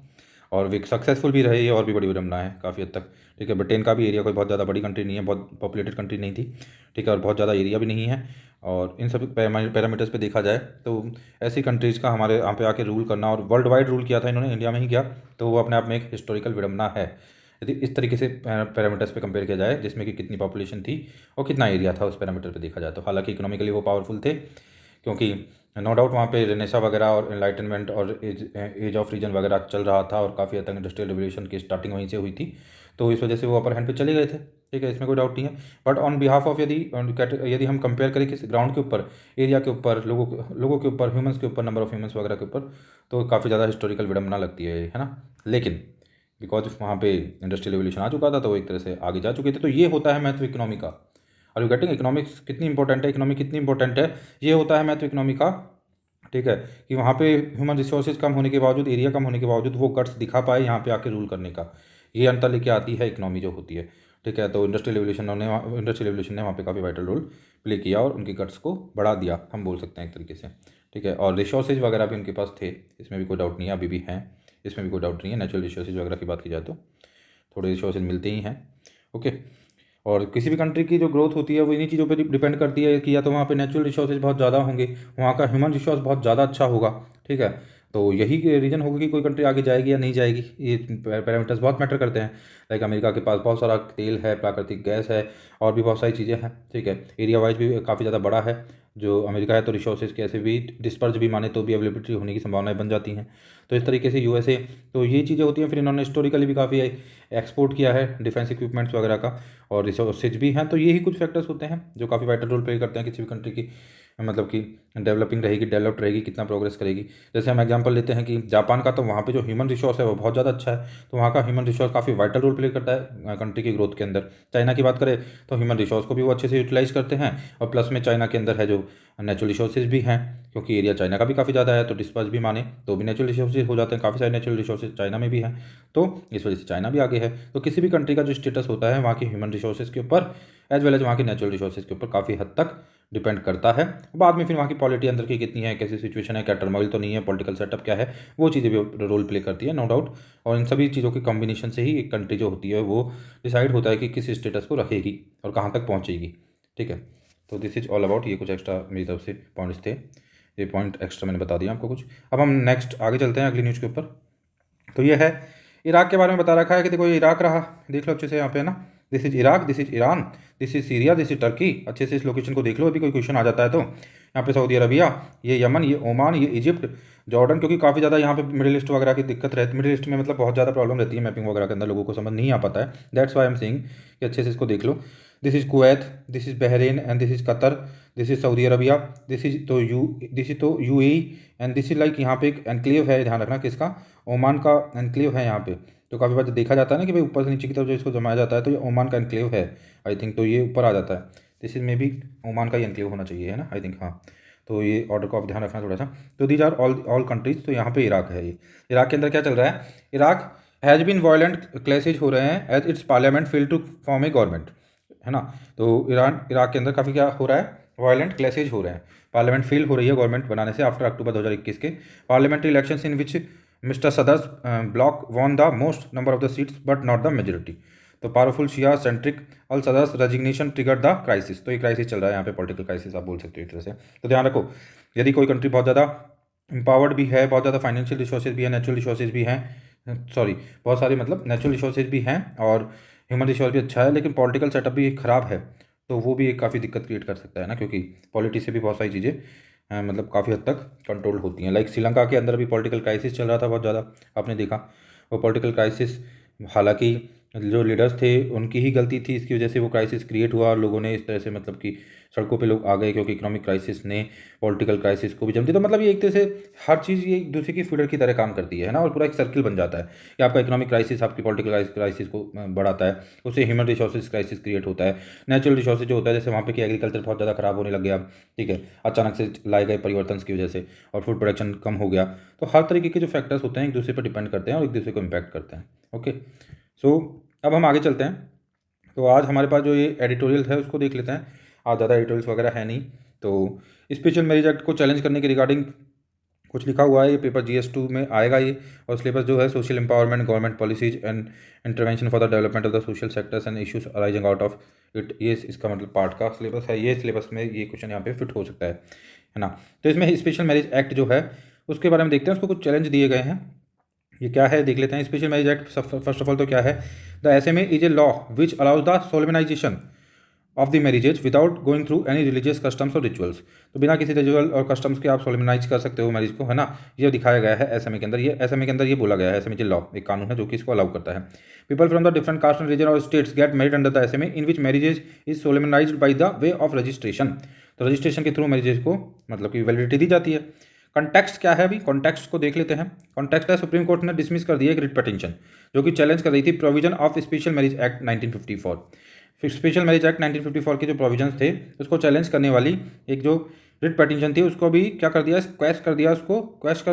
Speaker 1: और वे सक्सेसफुल भी रहे, ये और भी बड़ी विडम्बना है काफ़ी हद तक, ठीक है। ब्रिटेन का भी एरिया कोई बहुत ज़्यादा बड़ी कंट्री नहीं है, बहुत पॉपुलेटेड कंट्री नहीं थी, ठीक है, और बहुत ज़्यादा एरिया भी नहीं है। और इन सभी पैरामीटर्स पे देखा जाए तो ऐसी कंट्रीज़ का हमारे यहाँ पे आके रूल करना, और वर्ल्ड वाइड रूल किया था इन्होंने, इंडिया में ही किया, तो वो अपने आप में एक हिस्टोरिकल विडम्बना है। यदि इस तरीके से पैरामीटर्स पे कंपेयर किया जाए, जिसमें कि कितनी पॉपुलेशन थी और कितना एरिया था उस पैरामीटर पे देखा जाए, तो हालांकि इकोनॉमिकली वो पावरफुल थे, क्योंकि नो डाउट वहाँ पे रेनेसा वगैरह और एनलाइटनमेंट और एज ऑफ रीजन वगैरह चल रहा था, और काफ़ी हद तक इंडस्ट्रियल रिवोल्यूशन की स्टार्टिंग वहीं से हुई थी, तो इस वजह से वो अपर हैंड पे चले गए थे, ठीक है, इसमें कोई डाउट नहीं है। बट ऑन बिहाफ ऑफ, यदि हम कंपेयर करें किस ग्राउंड के ऊपर, एरिया के ऊपर, लोगों के ऊपर, ह्यूमंस के ऊपर, नंबर ऑफ ह्यूमंस वगैरह के ऊपर, तो काफ़ी ज़्यादा हिस्टोरिकल विडम्बना लगती है ना। लेकिन बिकॉज वहाँ पे इंडस्ट्रियल रिवोल्यूशन आ चुका था, तो वो एक तरह से आगे जा चुके थे। तो ये होता है महत्व इकोनॉमी का। Are you getting? इकोनॉमिक्स कितनी इंपॉर्टेंट है, इकोनॉमी कितनी इंपॉर्टेंट है, ये होता है महत्व इकोनॉमी का, ठीक है। कि वहाँ पे ह्यूमन रिसोर्सेज कम होने के बावजूद, एरिया कम होने के बावजूद वो गट्स दिखा पाए यहाँ पे आके रूल करने का, ये अंतर लेके आती है इकोनॉमी जो होती है, ठीक है। तो इंडस्ट्रियल रिवोल्यूशन ने वहाँ पे काफ़ी वाइटल रोल प्ले किया और उनकी गट्स को बढ़ा दिया, हम बोल सकते हैं एक तरीके से, ठीक है। और रिसोर्सेज वगैरह भी उनके पास थे, इसमें भी कोई डाउट नहीं है, अभी भी हैं, इसमें भी कोई डाउट नहीं है। नेचुरल रिसोर्सेज वगैरह की बात की जाए तो थोड़े रिसोर्सेज मिलते ही हैं, ओके। और किसी भी कंट्री की जो ग्रोथ होती है वो इन्हीं चीज़ों पे डिपेंड करती है कि या तो वहाँ पे नेचुरल रिसोर्सेज बहुत ज़्यादा होंगे, वहाँ का ह्यूमन रिसोर्स बहुत ज़्यादा अच्छा होगा, ठीक है। तो यही रीज़न होगा कि कोई कंट्री आगे जाएगी या नहीं जाएगी। ये पैरामीटर्स बहुत मैटर करते हैं। लाइक अमेरिका के पास बहुत सारा तेल है, प्राकृतिक गैस है, और भी बहुत सारी चीज़ें हैं, ठीक है। एरिया वाइज भी काफ़ी ज़्यादा बड़ा है जो अमेरिका है, तो रिसोर्सेज कैसे भी डिस्पर्ज भी माने तो भी अवेलेबिलिटी होने की संभावनाएं बन जाती हैं। तो इस तरीके से यूएसए, तो ये चीज़ें होती हैं। फिर इन्होंने हिस्टोरिकली भी काफ़ी एक्सपोर्ट किया है डिफेंस इक्विपमेंट्स वगैरह का, और रिसोर्सेज भी हैं। तो यही कुछ फैक्टर्स होते हैं जो काफ़ी वाइटल रोल प्ले करते हैं किसी भी कंट्री की, मतलब कि डेवलपिंग रहेगी, डेवलप्ड रहेगी, कितना प्रोग्रेस करेगी। जैसे हम एग्जांपल लेते हैं कि जापान का, तो वहाँ पे जो ह्यूमन रिसोर्स है वो बहुत ज़्यादा अच्छा है, तो वहाँ का ह्यूमन रिसोर्स काफ़ी वाइटल रोल प्ले करता है कंट्री की ग्रोथ के अंदर। चाइना की बात करें तो ह्यूमन रिसोर्स को भी वो अच्छे से यूटिलाइज करते हैं, और प्लस में चाइना के अंदर है जो नेचुरल रिसोर्सेज भी हैं, क्योंकि एरिया चाइना का भी काफ़ी ज़्यादा है, तो डिस्पर्स भी माने तो भी नेचुरल रिसोर्सेज हो जाते हैं, काफ़ी सारे नेचुरल रिसोर्सेज चाइना में भी हैं, तो इस वजह से चाइना भी आगे है। तो किसी भी कंट्री का जो स्टेटस होता है वहाँ की ह्यूमन रिसोर्सेज के ऊपर एज वेल एज वहाँ के नेचुरल रिसोर्सेज के ऊपर काफ़ी हद तक डिपेंड करता है। बाद में फिर वहाँ की पॉलिटी अंदर की कितनी है, कैसी सिचुएशन है, क्या टर्मोइल तो नहीं है, पॉलिटिकल सेटअप क्या है, वो चीज़ें भी रोल प्ले करती है, नो डाउट। और इन सभी चीज़ों के कॉम्बिनेशन से ही एक कंट्री जो होती है वो डिसाइड होता है कि किस स्टेटस को रखेगी और कहाँ तक पहुँचेगी, ठीक है। तो दिस इज ऑल अबाउट, ये कुछ एक्स्ट्रा मेरी तरफ से पॉइंट्स थे, ये पॉइंट एक्स्ट्रा मैंने बता दिया आपको कुछ। अब हम नेक्स्ट आगे चलते हैं अगली न्यूज़ के ऊपर। तो ये है इराक के बारे में बता रखा है कि देखो ये इराक रहा, देख लो अच्छे से यहाँ पे, है ना। This is Iraq, this is Iran, this is Syria, this is Turkey. अच्छे से इस लोकेशन को देख लो, अभी कोई क्वेश्चन आ जाता है तो। यहाँ पे सऊदी अरबिया, ये यमन, ये ओमान, ये इजिप्ट, जॉर्डन, क्योंकि काफ़ी ज़्यादा यहाँ पे मिडिल ईस्ट वगैरह की दिक्कत रहती है, मिडिल ईस्ट में मतलब बहुत ज़्यादा प्रॉब्लम रहती है मैपिंग वगैरह के अंदर, लोगों को समझ नहीं आ पाता है, दैट्स वाई एम सेइंग कि अच्छे से इसको देख लो। This is Kuwait, this is Bahrain and this is Qatar, this is Saudi Arabia, this is तो UAE and this is like, यहाँ पे एक एनक्लेव है, ध्यान रखना किसका, ओमान का एनक्लेव है यहाँ पे। तो काफ़ी बार देखा जाता है ना कि भाई ऊपर से नीचे की तरफ जो इसको जमाया जाता है, तो ये ओमान का एनक्लेव है आई थिंक, तो ये ऊपर आ जाता है, दिस इज मे भी ओमान का ही एनक्लेव होना चाहिए, है ना, आई थिंक, हाँ। तो ये ऑर्डर को आप ध्यान रखना थोड़ा सा। तो दीज आर ऑल कंट्रीज, तो यहाँ पे इराक है। ये इराक के अंदर क्या चल रहा है, Iraq has been violent clashes हो रहे हैं as its parliament fail to form a government, है ना। तो इराक के अंदर काफ़ी क्या हो रहा है, वायलेंट क्लैशेज हो रहे हैं, पार्लियामेंट फेल हो रही है गवर्नमेंट बनाने से आफ्टर अक्टूबर 2021 के parliamentary elections in which Mister Sadr's bloc won the most number of the seats but not the majority. तो powerful Shia centric al Sadr's resignation trigger the crisis. तो ये crisis चल रहा है यहाँ पे, पॉलिटिकल क्राइसिस आप बोल सकते हो एक तरह से। तो ध्यान रखो, यदि कोई कंट्री बहुत ज़्यादा एम्पावर्ड भी है, बहुत ज़्यादा फाइनेंशियल रिसोर्सेज भी है, नेचुरल रिसोर्सेज भी हैं, सॉरी बहुत सारे मतलब नेचुरल रिसोर्सेज भी हैं और ह्यूमन रिसोर्स भी अच्छा है, लेकिन पॉलिटिकल सेटअप भी ख़राब है, तो वो भी एक काफ़ी दिक्कत क्रिएट कर सकता है ना, क्योंकि पॉलिटिक्स से भी बहुत सारी चीज़ें मतलब काफ़ी हद तक कंट्रोल होती हैं। लाइक श्रीलंका के अंदर भी पॉलिटिकल क्राइसिस चल रहा था बहुत ज़्यादा, आपने देखा। वो पॉलिटिकल क्राइसिस हालांकि जो लीडर्स थे उनकी ही गलती थी, इसकी वजह से वो क्राइसिस क्रिएट हुआ और लोगों ने इस तरह से मतलब कि सड़कों पे लोग आ गए, क्योंकि इकोनॉमिक क्राइसिस ने पॉलिटिकल क्राइसिस को भी जन्म दिया। तो मतलब ये एक तरह से हर चीज़ ये एक दूसरे की फीडर की तरह काम करती है ना, और पूरा एक सर्किल बन जाता है कि आपका इकोनॉमिक क्राइसिस आपकी पॉलिटिकल क्राइसिस को बढ़ाता है, उससे ह्यूमन रिसोर्सेज क्राइसिस क्रिएट होता है। नेचुरल रिसोर्सेज जो होता है, जैसे वहाँ पे कि एग्रीकल्चर बहुत ज़्यादा खराब होने लग गया, ठीक है, अचानक से लाए गए परिवर्तन की वजह से, और फूड प्रोडक्शन कम हो गया। तो हर तरीके के जो फैक्टर्स होते हैं एक दूसरे पर डिपेंड करते हैं और एक दूसरे को इम्पैक्ट करते हैं। ओके, सो अब हम आगे चलते हैं। तो आज हमारे पास जो ये एडिटोरियल है उसको देख लेते हैं। आज ज़्यादा एडिटोरियल्स वगैरह है नहीं। तो स्पेशल मैरिज एक्ट को चैलेंज करने के रिगार्डिंग कुछ लिखा हुआ है, ये पेपर GS2 में आएगा ये। और सिलेबस जो है social empowerment, government policies and intervention for the development of the social sectors and issues arising out of it, ये इसका मतलब पार्ट का सिलेबस है। ये सिलेबस में ये क्वेश्चन यहाँ पे फिट हो सकता है ना। तो इसमें स्पेशल मैरिज एक्ट जो है उसके बारे में देखते हैं, उसको कुछ चैलेंज दिए गए हैं। ये क्या है देख लेते हैं। Special marriage act first of all तो क्या है, the SMA is a law which allows the solemnization of the marriages without going through any religious customs और रिचुअल्स। तो बिना किसी रिचुअल और कस्टम्स के आप सोलमनाइज कर सकते हो मैरिज को, है ना। ये दिखाया गया है SMA के अंदर। ये SMA के अंदर ये बोला गया है, SMA लॉ एक कानून है जो कि इसको अलाउ करता है। People from the different caste and region और states get married under the SMA in which marriages is solemnized by the way of registration. तो रजिस्ट्रेशन के थ्रू मैरिजेज को मतलब कि वैलिडिटी दी जाती है। कॉन्टेक्स्ट क्या है, अभी कॉन्टेक्स्ट को देख लेते हैं। कॉन्टेक्स्ट है, सुप्रीम कोर्ट ने डिसमिस कर दिया एक रिट पिटीशन जो कि चैलेंज कर रही थी provision of special marriage act 1954। Special marriage act 1954 के जो प्रोविजंस थे उसको चैलेंज करने वाली एक जो रिट पिटीशन थी उसको भी क्या कर दिया, क्वेश कर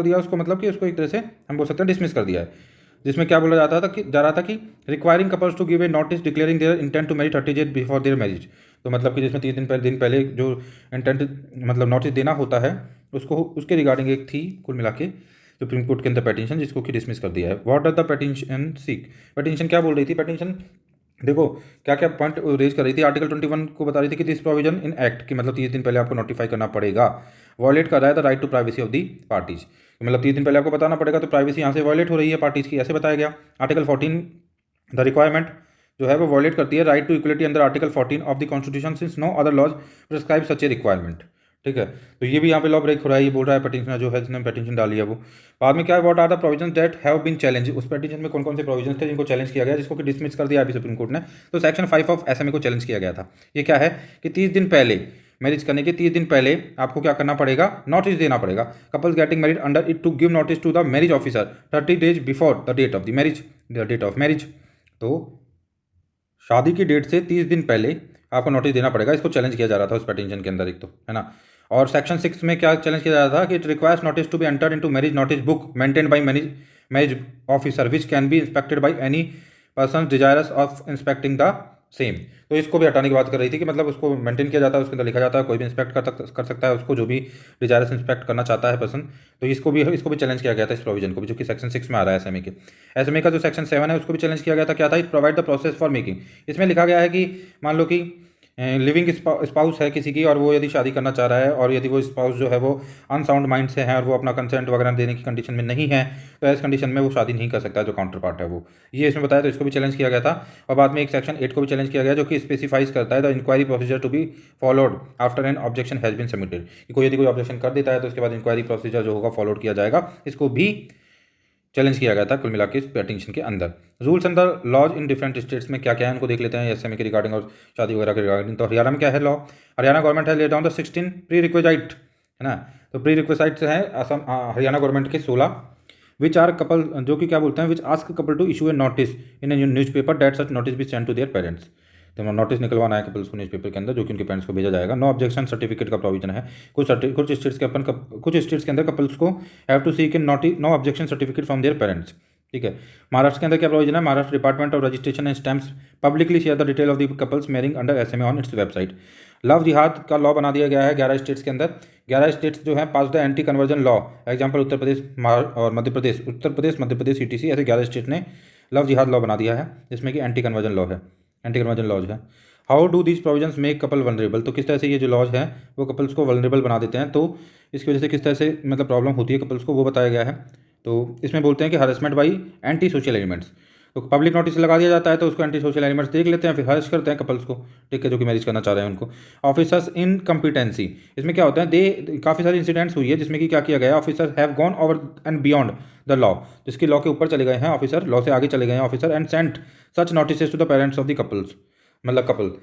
Speaker 1: दिया उसको मतलब कि उसको एक तरह से हम बोल सकते हैं डिसमिस कर दिया है। जिसमें क्या बोला जाता था कि जा रहा था कि requiring couples to give a notice declaring their intent to marry 30 days before their marriage. तो मतलब कि जिसमें 30 दिन पहले जो इंटेंट मतलब नोटिस देना होता है उसको, उसके रिगार्डिंग एक थी कुल मिला के सुप्रीम कोर्ट के अंदर पिटीशन, जिसको कि डिसमिस कर दिया है। What does the petition seek, petition क्या बोल रही थी, पिटीशन देखो क्या क्या पॉइंट रेज कर रही थी। आर्टिकल 21 को बता रही थी कि दिस प्रोविजन इन एक्ट कि मतलब 30 दिन पहले आपको नोटिफाई करना पड़ेगा, वॉयलेट कर रहा है the right to privacy of the parties. मतलब 30 दिन पहले आपको बताना पड़ेगा, तो प्राइवेसी यहाँ से वॉयलेट हो रही है पार्टीज की, ऐसे बताया गया। आर्टिकल 14 द रिक्वायरमेंट जो है वो वॉयलेट करती है right to equality under article 14 of the constitution since no other laws prescribe such a requirement. ठीक है, तो ये भी यहाँ पे लॉ ब्रेक हो रहा है, ये बोल रहा है पिटीशन जो है जिसने पिटीशन डाली है वो। बाद में क्या है, what are the provisions that have been challenge, उस पिटीशन में कौन कौन से प्रोविजंस थे जिनको चैलेंज किया गया, जिसको कि डिसमिस कर दिया अभी सुप्रीम कोर्ट ने। तो सेक्शन 5 ऑफ SMA को चैलेंज किया गया था। ये क्या है कि 30 दिन पहले मैरिज करने के 30 दिन पहले आपको क्या करना पड़ेगा, नोटिस देना पड़ेगा। Couples getting married under it to give notice to the marriage officer 30 days before the date of the marriage, the date of marriage. तो शादी की डेट से 30 दिन पहले आपको नोटिस देना पड़ेगा, इसको चैलेंज किया जा रहा था उस पिटीशन के अंदर एक, तो है ना। और सेक्शन 6 में क्या चैलेंज किया जा रहा था कि it requires notice to be entered into marriage notice book maintained by marriage officer which can be inspected by any person desirous of inspecting the same. तो इसको भी हटाने की बात कर रही थी कि मतलब उसको मेंटेन किया जाता है, उसके अंदर लिखा जाता है कोई भी इंस्पेक्ट कर सकता है उसको, जो भी डिजायरस इंस्पेक्ट करना चाहता है पर्सन। तो इसको भी चैलेंज किया गया था, इस प्रोविजन को भी, जो कि सेक्शन 6 में आ रहा है SMA के। SMA का जो सेक्शन 7 है उसको भी चैलेंज किया गया था। क्या था, it provide the process for making. इसमें लिखा गया है कि मान लो कि लिविंग स्पाउस है किसी की, और वो यदि शादी करना चाह रहा है और यदि वो स्पाउस जो है वो अनसाउंड माइंड से है और वो अपना कंसेंट वगैरह देने की कंडीशन में नहीं है, तो ऐसी कंडीशन में वो शादी नहीं कर सकता जो काउंटर पार्ट है वो, ये इसमें बताया। तो इसको भी चैलेंज किया गया था। और बाद में एक सेक्शन 8 को भी चैलेंज किया गया जो कि स्पेसिफाइज करता है the inquiry procedure to be followed after an objection has been submitted, कि कोई यदि कोई ऑब्जेक्शन कर देता है तो उसके बाद इंक्वायरी प्रोसीजर जो होगा फॉलोड किया जाएगा। इसको भी चैलेंज किया गया था कुल मिला के इस पिटीशन के अंदर। Rules and the laws in different states में क्या क्या है उनको देख लेते हैं SMA के रिगार्डिंग और शादी वगैरह के रिगार्डिंग। तो हरियाणा में क्या है लॉ, हरियाणा गवर्नमेंट है लेट डाउन द 16 प्री रिक्वेजाइट, है ना। तो प्री रिक्वेजाइट्स हैं असम हरियाणा गवर्नमेंट के 16, विच आर कपल जो कि क्या बोलते हैं, which ask couple to issue a notice in a newspaper that such notice be send to their parents. तो नोटिस निकलवाना है कपल्स को न्यूज़पेपर के अंदर, जो कि उनके पेरेंट्स को भेजा जाएगा। नो ऑब्जेक्शन सर्टिफिकेट का प्रोविजन है। कुछ स्टेट्स के अंदर कपल्स को have to seek in no objection certificate from their parents. ठीक है, महाराष्ट्र के अंदर क्या प्रोविजन है, Maharashtra department of registration and stamps publicly share the detail of the couples marrying under SMA on its website. Love jihad का law बना दिया गया है 11 स्टेट्स के अंदर। 11 स्टेट्स जो है पास the anti conversion law, example Uttar Pradesh और मध्य प्रदेश ETC, ऐसे 11 स्टेट ने लव जिहाद लॉ बना दिया है जिसमें कि एंटी कन्वर्जन लॉ है, एंटी कन्वर्जन लॉज है। How do these provisions make couple vulnerable, तो किस तरह से ये जो लॉज हैं वो कपल्स को वनरेबल बना देते हैं, तो इसकी वजह से किस तरह से मतलब प्रॉब्लम होती है कपल्स को वो बताया गया है। तो इसमें बोलते हैं कि harassment by anti social elements. तो पब्लिक नोटिस लगा दिया जाता है, तो उसको एंटी सोशल एलिमेंट्स देख लेते हैं, फिर हर्ष करते हैं कपल्स को, ठीक है, जो कि मैरिज करना चाह रहे हैं उनको। ऑफिसर्स इन कम्पिटेंसी, इसमें क्या होता है, दे काफ़ी सारी इंसिडेंट्स हुई है जिसमें कि क्या किया गया, officer have gone over and beyond the law, जिसकी लॉ के ऊपर चले गए हैं ऑफिसर, लॉ से आगे चले गए हैं officer, and sent such notice to the parents of the couples, मतलब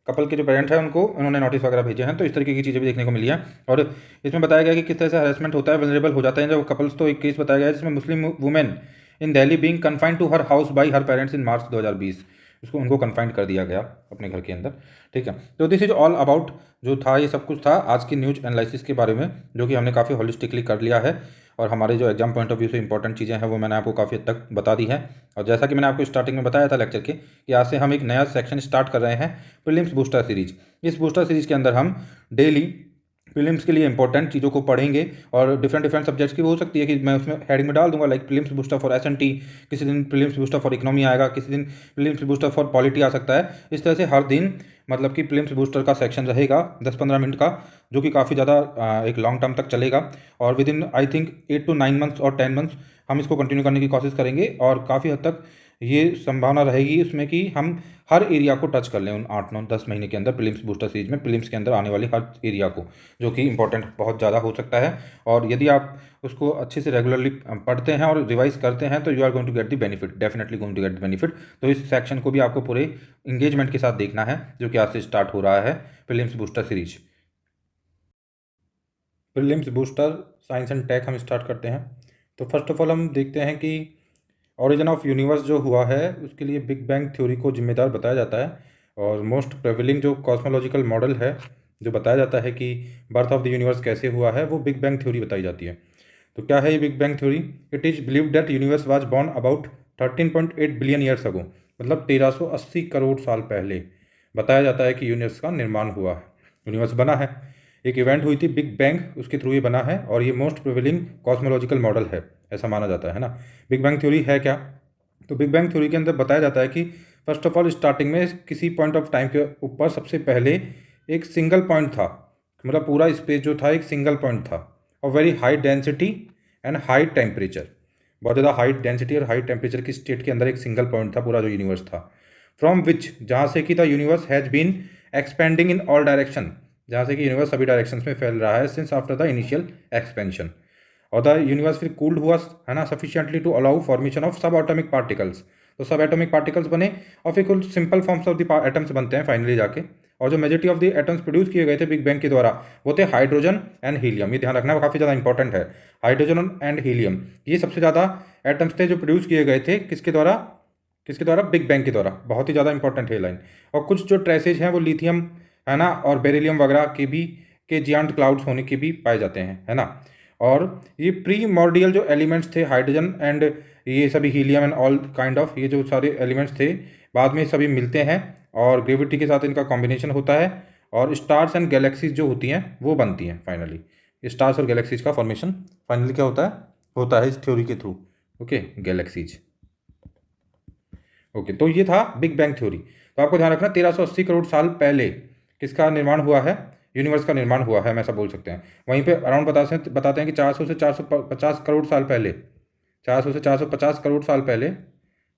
Speaker 1: कपल के जो पेरेंट हैं उनको उन्होंने नोटिस वगैरह भेजे हैं। तो इस तरीके की चीज़ें भी देखने को मिली हैं। और इसमें बताया गया कि किस तरह से हरेसमेंट होता है, वनरेबल हो जाते हैं जब कपल्स। तो एक केस बताया गया है जिसमें Muslim women in Delhi being confined to her house by her parents in March 2020, उसको उनको कन्फाइंड कर दिया गया अपने घर के अंदर, ठीक है। तो दिस इज ऑल अबाउट, जो था ये सब कुछ था आज की न्यूज एनालिसिस के बारे में, जो कि हमने काफ़ी होलिस्टिकली कर लिया है, और हमारे जो एग्जाम पॉइंट ऑफ व्यू से इंपॉर्टेंट चीज़ें हैं वो मैंने आपको काफ़ी हद तक बता दी हैं। और जैसा कि मैंने आपको स्टार्टिंग में बताया था लेक्चर के, कि आज से हम एक नया सेक्शन स्टार्ट कर रहे हैं, प्रीलिम्स बूस्टर सीरीज। इस बूस्टर सीरीज के अंदर हम डेली प्रीलिम्स के लिए इंपॉर्टेंट चीज़ों को पढ़ेंगे, और डिफरेंट सब्जेक्ट्स की हो सकती है कि मैं उसमें हेडिंग में डाल दूंगा, like prelims booster for SNT, किसी दिन प्रीलिम्स बूस्टर फॉर इकोनॉमी आएगा, किसी दिन प्रीलिम्स बूस्टर फॉर पॉलिटी आ सकता है। इस तरह से हर दिन मतलब कि प्रीलिम्स बूस्टर का सेक्शन रहेगा 10-15 मिनट का, जो कि काफ़ी ज़्यादा एक लॉन्ग टर्म तक चलेगा, और with in I think 8 to 9 months और 10 मंथ्स हम इसको कंटिन्यू करने की कोशिश करेंगे, और काफ़ी हद तक ये संभावना रहेगी इसमें कि हम हर एरिया को टच कर लें उन 8-9-10 महीने के अंदर, प्रीलिम्स बूस्टर सीरीज में प्रीलिम्स के अंदर आने वाली हर एरिया को, जो कि इंपॉर्टेंट बहुत ज़्यादा हो सकता है। और यदि आप उसको अच्छे से रेगुलरली पढ़ते हैं और रिवाइज करते हैं, तो you are going to get the benefit, definitely going to get the benefit. तो इस सेक्शन को भी आपको पूरे इंगेजमेंट के साथ देखना है, जो कि आज से स्टार्ट हो रहा है prelims booster series. Prelims booster science and tech हम स्टार्ट करते हैं। तो फर्स्ट ऑफ ऑल हम देखते हैं कि ओरिजिन ऑफ यूनिवर्स जो हुआ है उसके लिए बिग बैंग थ्योरी को जिम्मेदार बताया जाता है, और मोस्ट प्रेवलिंग जो कॉस्मोलॉजिकल मॉडल है जो बताया जाता है कि बर्थ ऑफ द यूनिवर्स कैसे हुआ है, वो बिग बैंग थ्योरी बताई जाती है। तो क्या है ये big bang theory? It is believe that universe was born about 13.8 billion years ago, मतलब 1380 करोड़ साल पहले बताया जाता है कि यूनिवर्स का निर्माण हुआ है, यूनिवर्स बना है। एक इवेंट हुई थी बिग बैंग, उसके थ्रू ये बना है, और ये मोस्ट प्रिवेलिंग कॉस्मोलॉजिकल मॉडल है, ऐसा माना जाता है ना। बिग बैंग थ्योरी है क्या? तो बिग बैंग थ्योरी के अंदर बताया जाता है कि फर्स्ट ऑफ ऑल स्टार्टिंग में किसी पॉइंट ऑफ टाइम के ऊपर सबसे पहले एक सिंगल पॉइंट था, मतलब पूरा स्पेस जो था एक सिंगल पॉइंट था, और very high density and high temperature, बहुत ज़्यादा हाई डेंसिटी और हाई टेम्परेचर की स्टेट के अंदर एक सिंगल पॉइंट था पूरा जो यूनिवर्स था। फ्रॉम विच, जहाँ से कि the universe has been expanding in all direction, जहाँ से कि यूनिवर्स सभी डायरेक्शंस में फैल रहा है since after the initial expansion. और द यूनिवर्स फिर कूल्ड हुआ है ना sufficiently to allow formation of sub atomic particles, तो सब एटॉमिक पार्टिकल्स बने, और फिर कुछ simple forms of the atoms बनते हैं फाइनली जाके। और जो majority of the atoms produce किए गए थे बिग बैंग के द्वारा वो थे हाइड्रोजन एंड हीलियम, ये ध्यान रखना काफ़ी ज़्यादा इंपॉर्टेंट है। हाइड्रोजन एंड हीलियम ये सबसे ज़्यादा एटम्स थे जो प्रोड्यूस किए गए थे किसके द्वारा? किसके द्वारा? बिग बैंग के द्वारा। बहुत ही ज़्यादा इंपॉर्टेंट है लाइन। और कुछ जो ट्रेसेज हैं वो लिथियम है ना और बेरिलियम वगैरह के भी के जियांट क्लाउड्स होने के भी पाए जाते हैं, है ना। और ये प्री मॉर्डियल जो एलिमेंट्स थे हाइड्रोजन एंड ये सभी helium and all kind of ये जो सारे एलिमेंट्स थे बाद में सभी मिलते हैं और ग्रेविटी के साथ इनका कॉम्बिनेशन होता है, और स्टार्स एंड गैलेक्सीज जो होती हैं वो बनती हैं फाइनली। स्टार्स और गैलेक्सीज का फॉर्मेशन फाइनली क्या होता है इस थ्योरी के थ्रू, ओके, गैलेक्सीज। ओके, तो ये था बिग बैंग थ्योरी। तो आपको ध्यान रखना 1380 करोड़ साल पहले किसका निर्माण हुआ है? यूनिवर्स का निर्माण हुआ है, हम ऐसा बोल सकते हैं। वहीं पे अराउंड बताते हैं कि 400 से 450 करोड़ साल पहले, 400 से 450 करोड़ साल पहले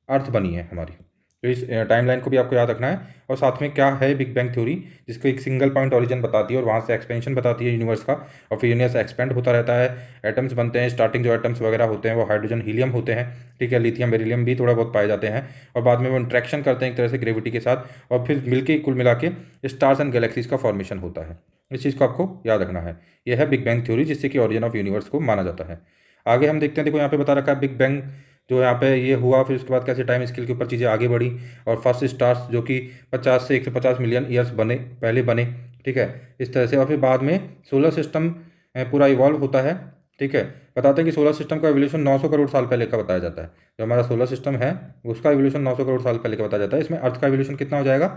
Speaker 1: अर्थ बनी है हमारी। तो इस टाइमलाइन को भी आपको याद रखना है। और साथ में क्या है बिग बैंग थ्योरी, जिसको एक सिंगल पॉइंट ओरिजिन बताती है और वहाँ से एक्सपेंशन बताती है यूनिवर्स का, और फिर यूनिवर्स एक्सपेंड होता रहता है, एटम्स बनते हैं। स्टार्टिंग जो एटम्स वगैरह होते हैं वो हाइड्रोजन हीलियम होते हैं, ठीक है, लिथियम बेरिलियम भी थोड़ा बहुत पाए जाते हैं, और बाद में वो इंट्रैक्शन करते हैं एक तरह से ग्रेविटी के साथ, और फिर मिलके कुल मिला के स्टार्स एंड गैलेक्सीज का फॉर्मेशन होता है। इस चीज़ को आपको याद रखना है। यह है बिग बैंग थ्योरी, जिससे कि ओरिजिन ऑफ यूनिवर्स को माना जाता है। आगे हम देखते हैं, देखो यहाँ पे बता रखा है बिग बैंग जो यहाँ पे ये हुआ, फिर उसके बाद कैसे टाइम स्केल के ऊपर चीज़ें आगे बढ़ी, और फर्स्ट स्टार्स जो कि 50 से 150 मिलियन ईयर्स पहले बने, ठीक है, इस तरह से। और फिर बाद में सोलर सिस्टम पूरा इवॉल्व होता है, ठीक है। बताते हैं कि सोलर सिस्टम का एवोल्यूशन 900 करोड़ साल पहले का बताया जाता है। जो हमारा सोलर सिस्टम है उसका एवोल्यूशन 900 करोड़ साल पहले का बताया जाता है। इसमें अर्थ का एवोल्यूशन कितना हो जाएगा?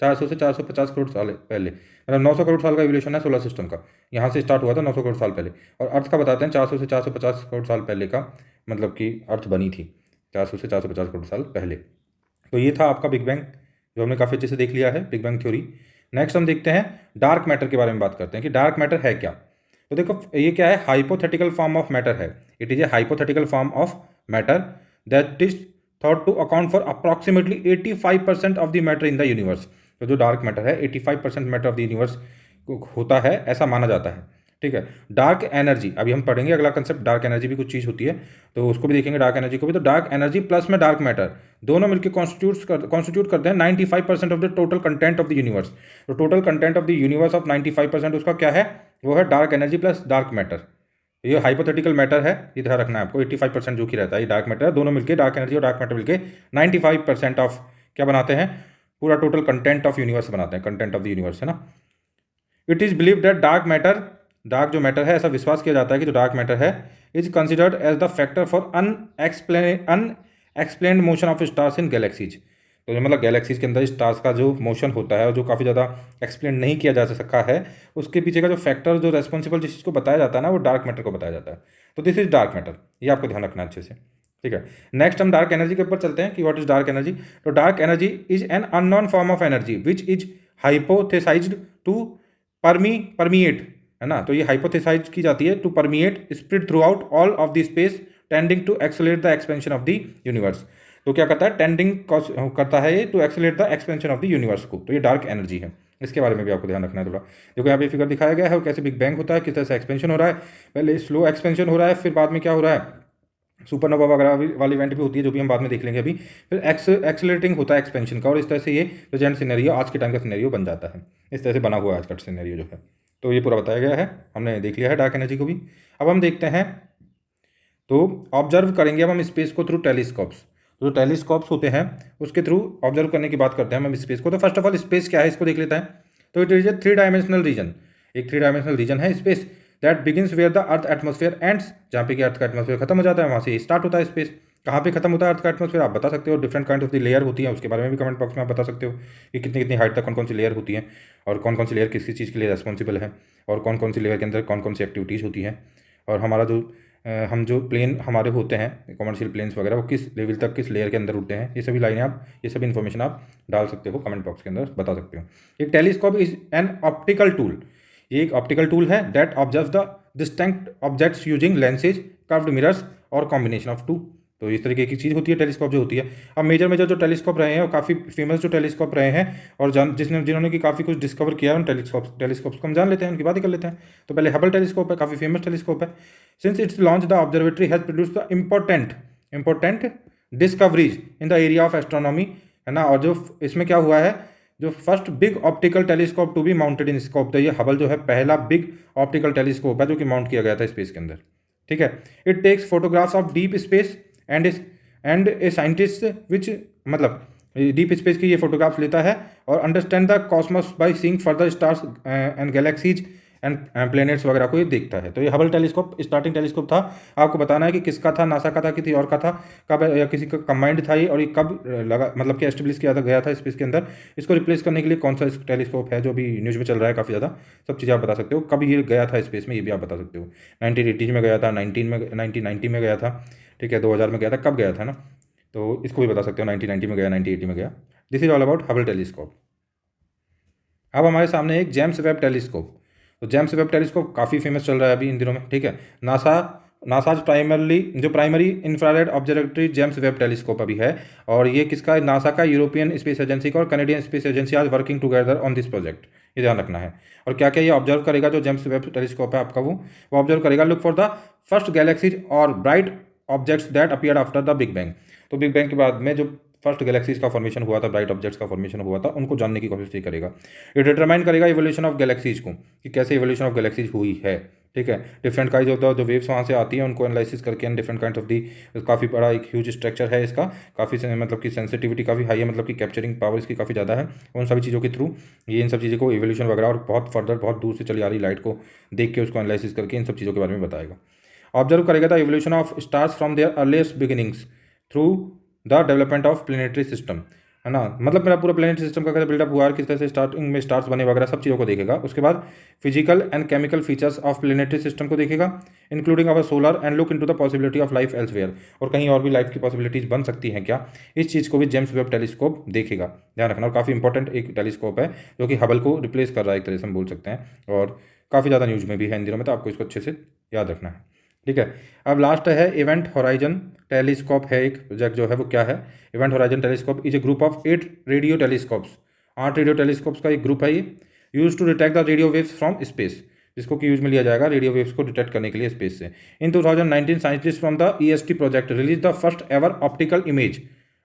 Speaker 1: 400 से 450 करोड़ साल पहले, मतलब 900 करोड़ साल का एवोल्यूशन है सोलर सिस्टम का, यहाँ से स्टार्ट हुआ था 900 करोड़ साल पहले। और अर्थ का बताते हैं 400 से 450 करोड़ साल पहले का, मतलब कि अर्थ बनी थी 400 से 450 करोड़ साल पहले। तो ये था आपका बिग बैंग, जो हमने काफ़ी अच्छे से देख लिया है बिग बैंग थ्योरी। नेक्स्ट हम देखते हैं डार्क मैटर के बारे में बात करते हैं कि डार्क मैटर है क्या। तो देखो ये क्या है? हाइपोथेटिकल फॉर्म ऑफ मैटर है। It is a hypothetical form of matter that is thought to account for approximately 85% of the matter in the universe. तो जो डार्क मैटर है 85% मैटर ऑफ द यूनिवर्स होता है, ऐसा माना जाता है। ठीक है। डार्क एनर्जी, अभी हम पढ़ेंगे अगला कंसेप्ट, डार्क एनर्जी भी कुछ चीज़ होती है, तो उसको भी देखेंगे डार्क एनर्जी को भी। तो डार्क एनर्जी प्लस में डार्क मैटर दोनों मिलकर कॉन्स्टिट्यूट करते हैं 95% of the total content of the universe. तो total content of the universe of 95% उसका क्या है, वो है dark energy plus dark matter. ये हाइपोथेटिकल मैटर है, ये ध्यान रखना है आपको। 85% जो कि रहता है ये डार्क मैटर है, दोनों मिलकर डार्क एनर्जी और डार्क मैटर मिलकर 95% ऑफ क्या बनाते हैं, पूरा टोटल कंटेंट ऑफ यूनिवर्स बनाते हैं, कंटेंट ऑफ द यूनिवर्स है ना। It is believe that dark matter, dark जो मैटर है, ऐसा विश्वास किया जाता है कि जो डार्क मैटर है is considered as the factor for unexplained motion of stars in galaxies. तो मतलब गैलेक्सीज के अंदर स्टार्स का जो मोशन होता है और जो काफ़ी ज़्यादा एक्सप्लेन नहीं किया जा सका है, उसके पीछे का जो फैक्टर जो रेस्पॉन्सिबल जिस चीज़ को बताया जाता है ना, वो डार्क मैटर को बताया जाता है। तो दिस इज डार्क मैटर, ये आपको ध्यान रखना है अच्छे से। ठीक है। नेक्स्ट हम डार्क एनर्जी के ऊपर चलते हैं कि व्हाट इज डार्क एनर्जी। तो dark energy is an unknown form of energy which is hypothesized to permeate, है ना। तो ये हाइपोथेसाइज की जाती है to permeate spread throughout all of the space tending to accelerate the expansion of the universe. तो क्या करता है, टेंडिंग करता है ये to accelerate the expansion of the universe को। तो ये डार्क एनर्जी है, इसके बारे में भी आपको ध्यान रखना है थोड़ा। देखो यहाँ पे फिगर दिखाया गया है, कैसे बिग बैंग होता है, किस तरह से एक्सपेंशन हो रहा है। पहले स्लो एक्सपेंशन हो रहा है, फिर बाद में क्या हो रहा है, सुपरनोवा वगैरह वाली इवेंट भी होती है, जो भी हम बाद में देख लेंगे अभी। फिर एक्सेलरेटिंग होता है एक्सपेंशन का, और इस तरह से ये प्रेजेंट सिनेरियो आज के टाइम का सिनेरियो बन जाता है। इस तरह से बना हुआ है आज का सिनेरियो जो है। तो ये पूरा बताया गया है, हमने देख लिया है डार्क एनर्जी को भी। अब हम देखते हैं, तो ऑब्जर्व करेंगे अब हम स्पेस को थ्रू टेलीस्कोप्स। जो टेलीस्कोप्स होते हैं उसके थ्रू ऑब्जर्व करने की बात करते हैं हम स्पेस को। तो फर्स्ट ऑफ ऑल स्पेस क्या है, इसको देख लेते हैं। तो it is a 3 dimensional region, एक 3 डायमेंशनल रीजन है space that begins where the earth atmosphere ends. जहाँ पे कि अर्थ का एटमॉस्फेयर खत्म हो जाता है, वहाँ से स्टार्ट होता है स्पेस। कहाँ पे खत्म होता है अर्थ का एटमॉस्फेयर, आप बता सकते हो। Different kind of the layer होती है, उसके बारे में भी कमेंट बॉक्स में आप बता सकते हो कि कितनी कितनी हाइट तक कौन कौन सी लेयर होती है, और कौन कौन सी लेयर किस किस चीज़ के लिए रेस्पॉन्सिबल है, और कौन कौन सी लेयर के अंदर कौन कौन सी एक्टिविटीज़ होती हैं, और हमारा जो हम जो प्लेन हमारे होते हैं कमर्शियल प्लेन्स वगैरह, वो किस लेवल तक किस लेयर के अंदर उड़ते हैं। ये सभी लाइनें आप, ये सभी इन्फॉर्मेशन आप डाल सकते हो कमेंट बॉक्स के अंदर, बता सकते हो। एक telescope is an optical tool, ये एक ऑप्टिकल टूल है that observe the distinct objects using lenses, curved mirrors और कॉम्बिनेशन ऑफ टू। तो इस तरीके की चीज़ होती है टेलीस्कोप जो होती है। अब मेजर मेजर जो टेलीस्कोप रहे हैं, और काफ़ी फेमस जो टेलीस्कोप रहे हैं, और जिन्होंने कि काफ़ी कुछ डिस्कवर किया है उन टेलीस्कोप्स को हम जान लेते हैं, उनकी बात ही कर लेते हैं। तो पहले हबल टेलीस्कोप है, काफ़ी फेमस टेलीस्कोप है। Since its launch the observatory has produce the important discoveries in the area of astronomy, है ना। और जो इसमें क्या हुआ है, जो first big optical telescope to be mounted in scope, तो ये हबल जो है पहला बिग ऑप्टिकल टेलीस्कोप है जो कि माउंट किया गया था स्पेस के अंदर। ठीक है। It takes photographs of deep space and a scientist which, मतलब डीप स्पेस की ये फोटोग्राफ्स लेता है, और understand the cosmos by seeing further stars and galaxies and planets वगैरह को ये देखता है। तो ये हबल टेलीस्कोप स्टार्टिंग टेलीस्कोप था। आपको बताना है कि किसका था, नासा का था, किसी और का था, कब या किसी का कंबाइंड था ये, और ये कब लगा, मतलब कि एस्टेब्लिश किया था गया था स्पेस के अंदर। इसको रिप्लेस करने के लिए कौन सा टेलीस्कोप है जो भी न्यूज़ में चल रहा है काफ़ी ज़्यादा, सब चीज़ें आप बता सकते हो। कब ये गया था स्पेस में, ये भी आप बता सकते हो। 1980 में गया था, 1990 में गया था, ठीक है, 2000 में गया था, कब गया था ना, तो इसको भी बता सकते हो। 1990 में गया, 1980 में गया। This is all about Hubble telescope. अब हमारे सामने एक जेम्स वेब टेलीस्कोप। तो जेम्स वेब टेलीस्कोप काफ़ी फेमस चल रहा है अभी इन दिनों में, ठीक है। NASA's primary infrared observatory James Webb telescope अभी है, और ये किसका, नासा का, यूरोपियन स्पेस एजेंसी का, और कनेडियन स्पेस एजेंसी आज working together on this project, ये ध्यान रखना है। और क्या क्या ये ऑब्जर्व करेगा, जो जेम्स वेब टेलीस्कोप है आपका, वो ऑब्जर्व करेगा, look for the first galaxies और bright objects that appeared after the big bang. तो बिग बैंग के बाद में जो फर्स्ट गैलेक्सीज का फॉर्मेशन हुआ था, ब्राइट ऑब्जेक्ट्स का फॉर्मेशन हुआ था, उनको जानने की कोशिश करेगा। ये डिटरमाइन करेगा इवोल्यूशन ऑफ गैलेक्सीज को, कि कैसे इवोल्यूशन ऑफ गैलेक्सीज हुई है, ठीक है। डिफरेंट काइंड ऑफ द जो वेव्स वहाँ से आती हैं उनको एनालिसिस करके, and different kind of the, काफ़ी बड़ा एक ह्यूज स्ट्रक्चर है इसका, काफ़ी मतलब कि सेंसिटिविटी काफ़ी हाई है, मतलब कि कैप्चरिंग पावर इसकी काफ़ी ज़्यादा है। उन सभी चीज़ों के थ्रू ये इन सब चीज़ों को इवोल्यूशन वगैरह, और बहुत फर्दर बहुत दूर से चली आ रही लाइट को देख के उसको एनालिसिस करके इन सब चीज़ों के बारे में बताएगा। ऑब्जर्व करेगा the evolution of stars from their earliest beginnings through the development of planetary system, है ना। मतलब मेरा पूरा प्लेनेटरी सिस्टम का कैसे बिल्डअप हुआ, किस तरह से स्टार्टिंग में स्टार्स बने वगैरह, सब चीज़ों को देखेगा। उसके बाद physical and chemical features of planetary system को देखेगा, including our solar, and look into the possibility of life elsewhere, और कहीं और भी लाइफ की पॉसिबिलिटीज बन सकती हैं क्या, इस चीज़ को भी जेम्स वेब टेलीस्कोप देखेगा, ध्यान रखना। और काफ़ी इंपॉर्टेंट एक टेलीस्कोप है जो कि हबल को रिप्लेस कर रहा है, एक तरह से हम बोल सकते हैं, और काफ़ी ज़्यादा न्यूज़ में भी है इन दिनों में, तो आपको इसको अच्छे से याद रखना है। ठीक है। अब लास्ट है इवेंट होराइजन टेलीस्कोप, है एक प्रोजेक्ट जो है वो क्या है। Event horizon telescope is a group of 8 radio telescopes, 8 radio telescopes का एक ग्रुप है ये, use to detect the radio waves from space, जिसको कि यूज में लिया जाएगा रेडियो वेव्स को डिटेक्ट करने के लिए स्पेस से। In 2019 scientist from the EST project release the first ever optical image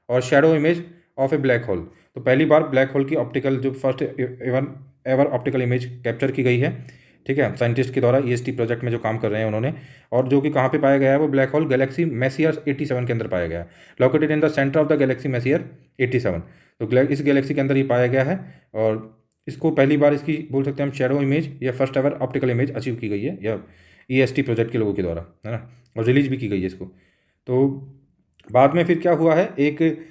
Speaker 1: और shadow image of a black hole. तो पहली बार ब्लैक होल की ऑप्टिकल जो first ever optical image capture की गई है, ठीक है, साइंटिस्ट के द्वारा EST प्रोजेक्ट में जो काम कर रहे हैं उन्होंने। और जो कि कहाँ पे पाया गया है वो ब्लैक होल गैलेक्सी मैसियर 87 के अंदर पाया गया है, located in the centre of the galaxy Messier 87। तो इस गैलेक्सी के अंदर ये पाया गया है और इसको पहली बार इसकी बोल सकते हैं हम शेडो इमेज या first ever optical image achieve की गई है, या EST प्रोजेक्ट के लोगों के द्वारा, है ना, और रिलीज भी की गई है इसको। तो बाद में फिर क्या हुआ है, एक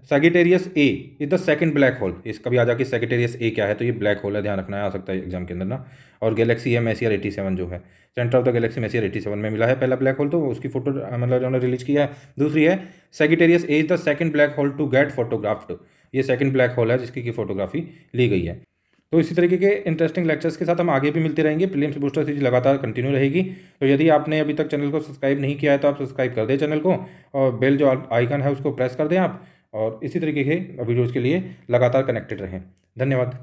Speaker 1: Sagittarius A is the second black whole, इसका भी आ जाके सैगिटेरियस ए क्या है, तो ये ब्लैक होल है, ध्यान रखना है, आ सकता है एग्जाम के अंदर ना। और गैलेक्सी है मैसियर 87 जो है, centre of the galaxy Messier 87 में मिला है पहला ब्लैक होल, तो उसकी फोटो मतलब उन्होंने रिलीज किया है। दूसरी है Sagittarius A is the second black hole to get photographed, ये सेकंड ब्लैक होल है जिसकी की फोटोग्राफी ली गई है। तो इसी तरीके के इंटरेस्टिंग लेक्चर्स के साथ हम आगे भी मिलते रहेंगे। प्रीलिम्स बूस्टर सीरीज लगातार कंटिन्यू रहेगी। तो यदि आपने अभी तक चैनल को सब्सक्राइब नहीं किया है तो आप सब्सक्राइब कर दें चैनल को, और बेल जो आइकन है उसको प्रेस कर दें आप, और इसी तरीके के वीडियोज़ के लिए लगातार कनेक्टेड रहें। धन्यवाद।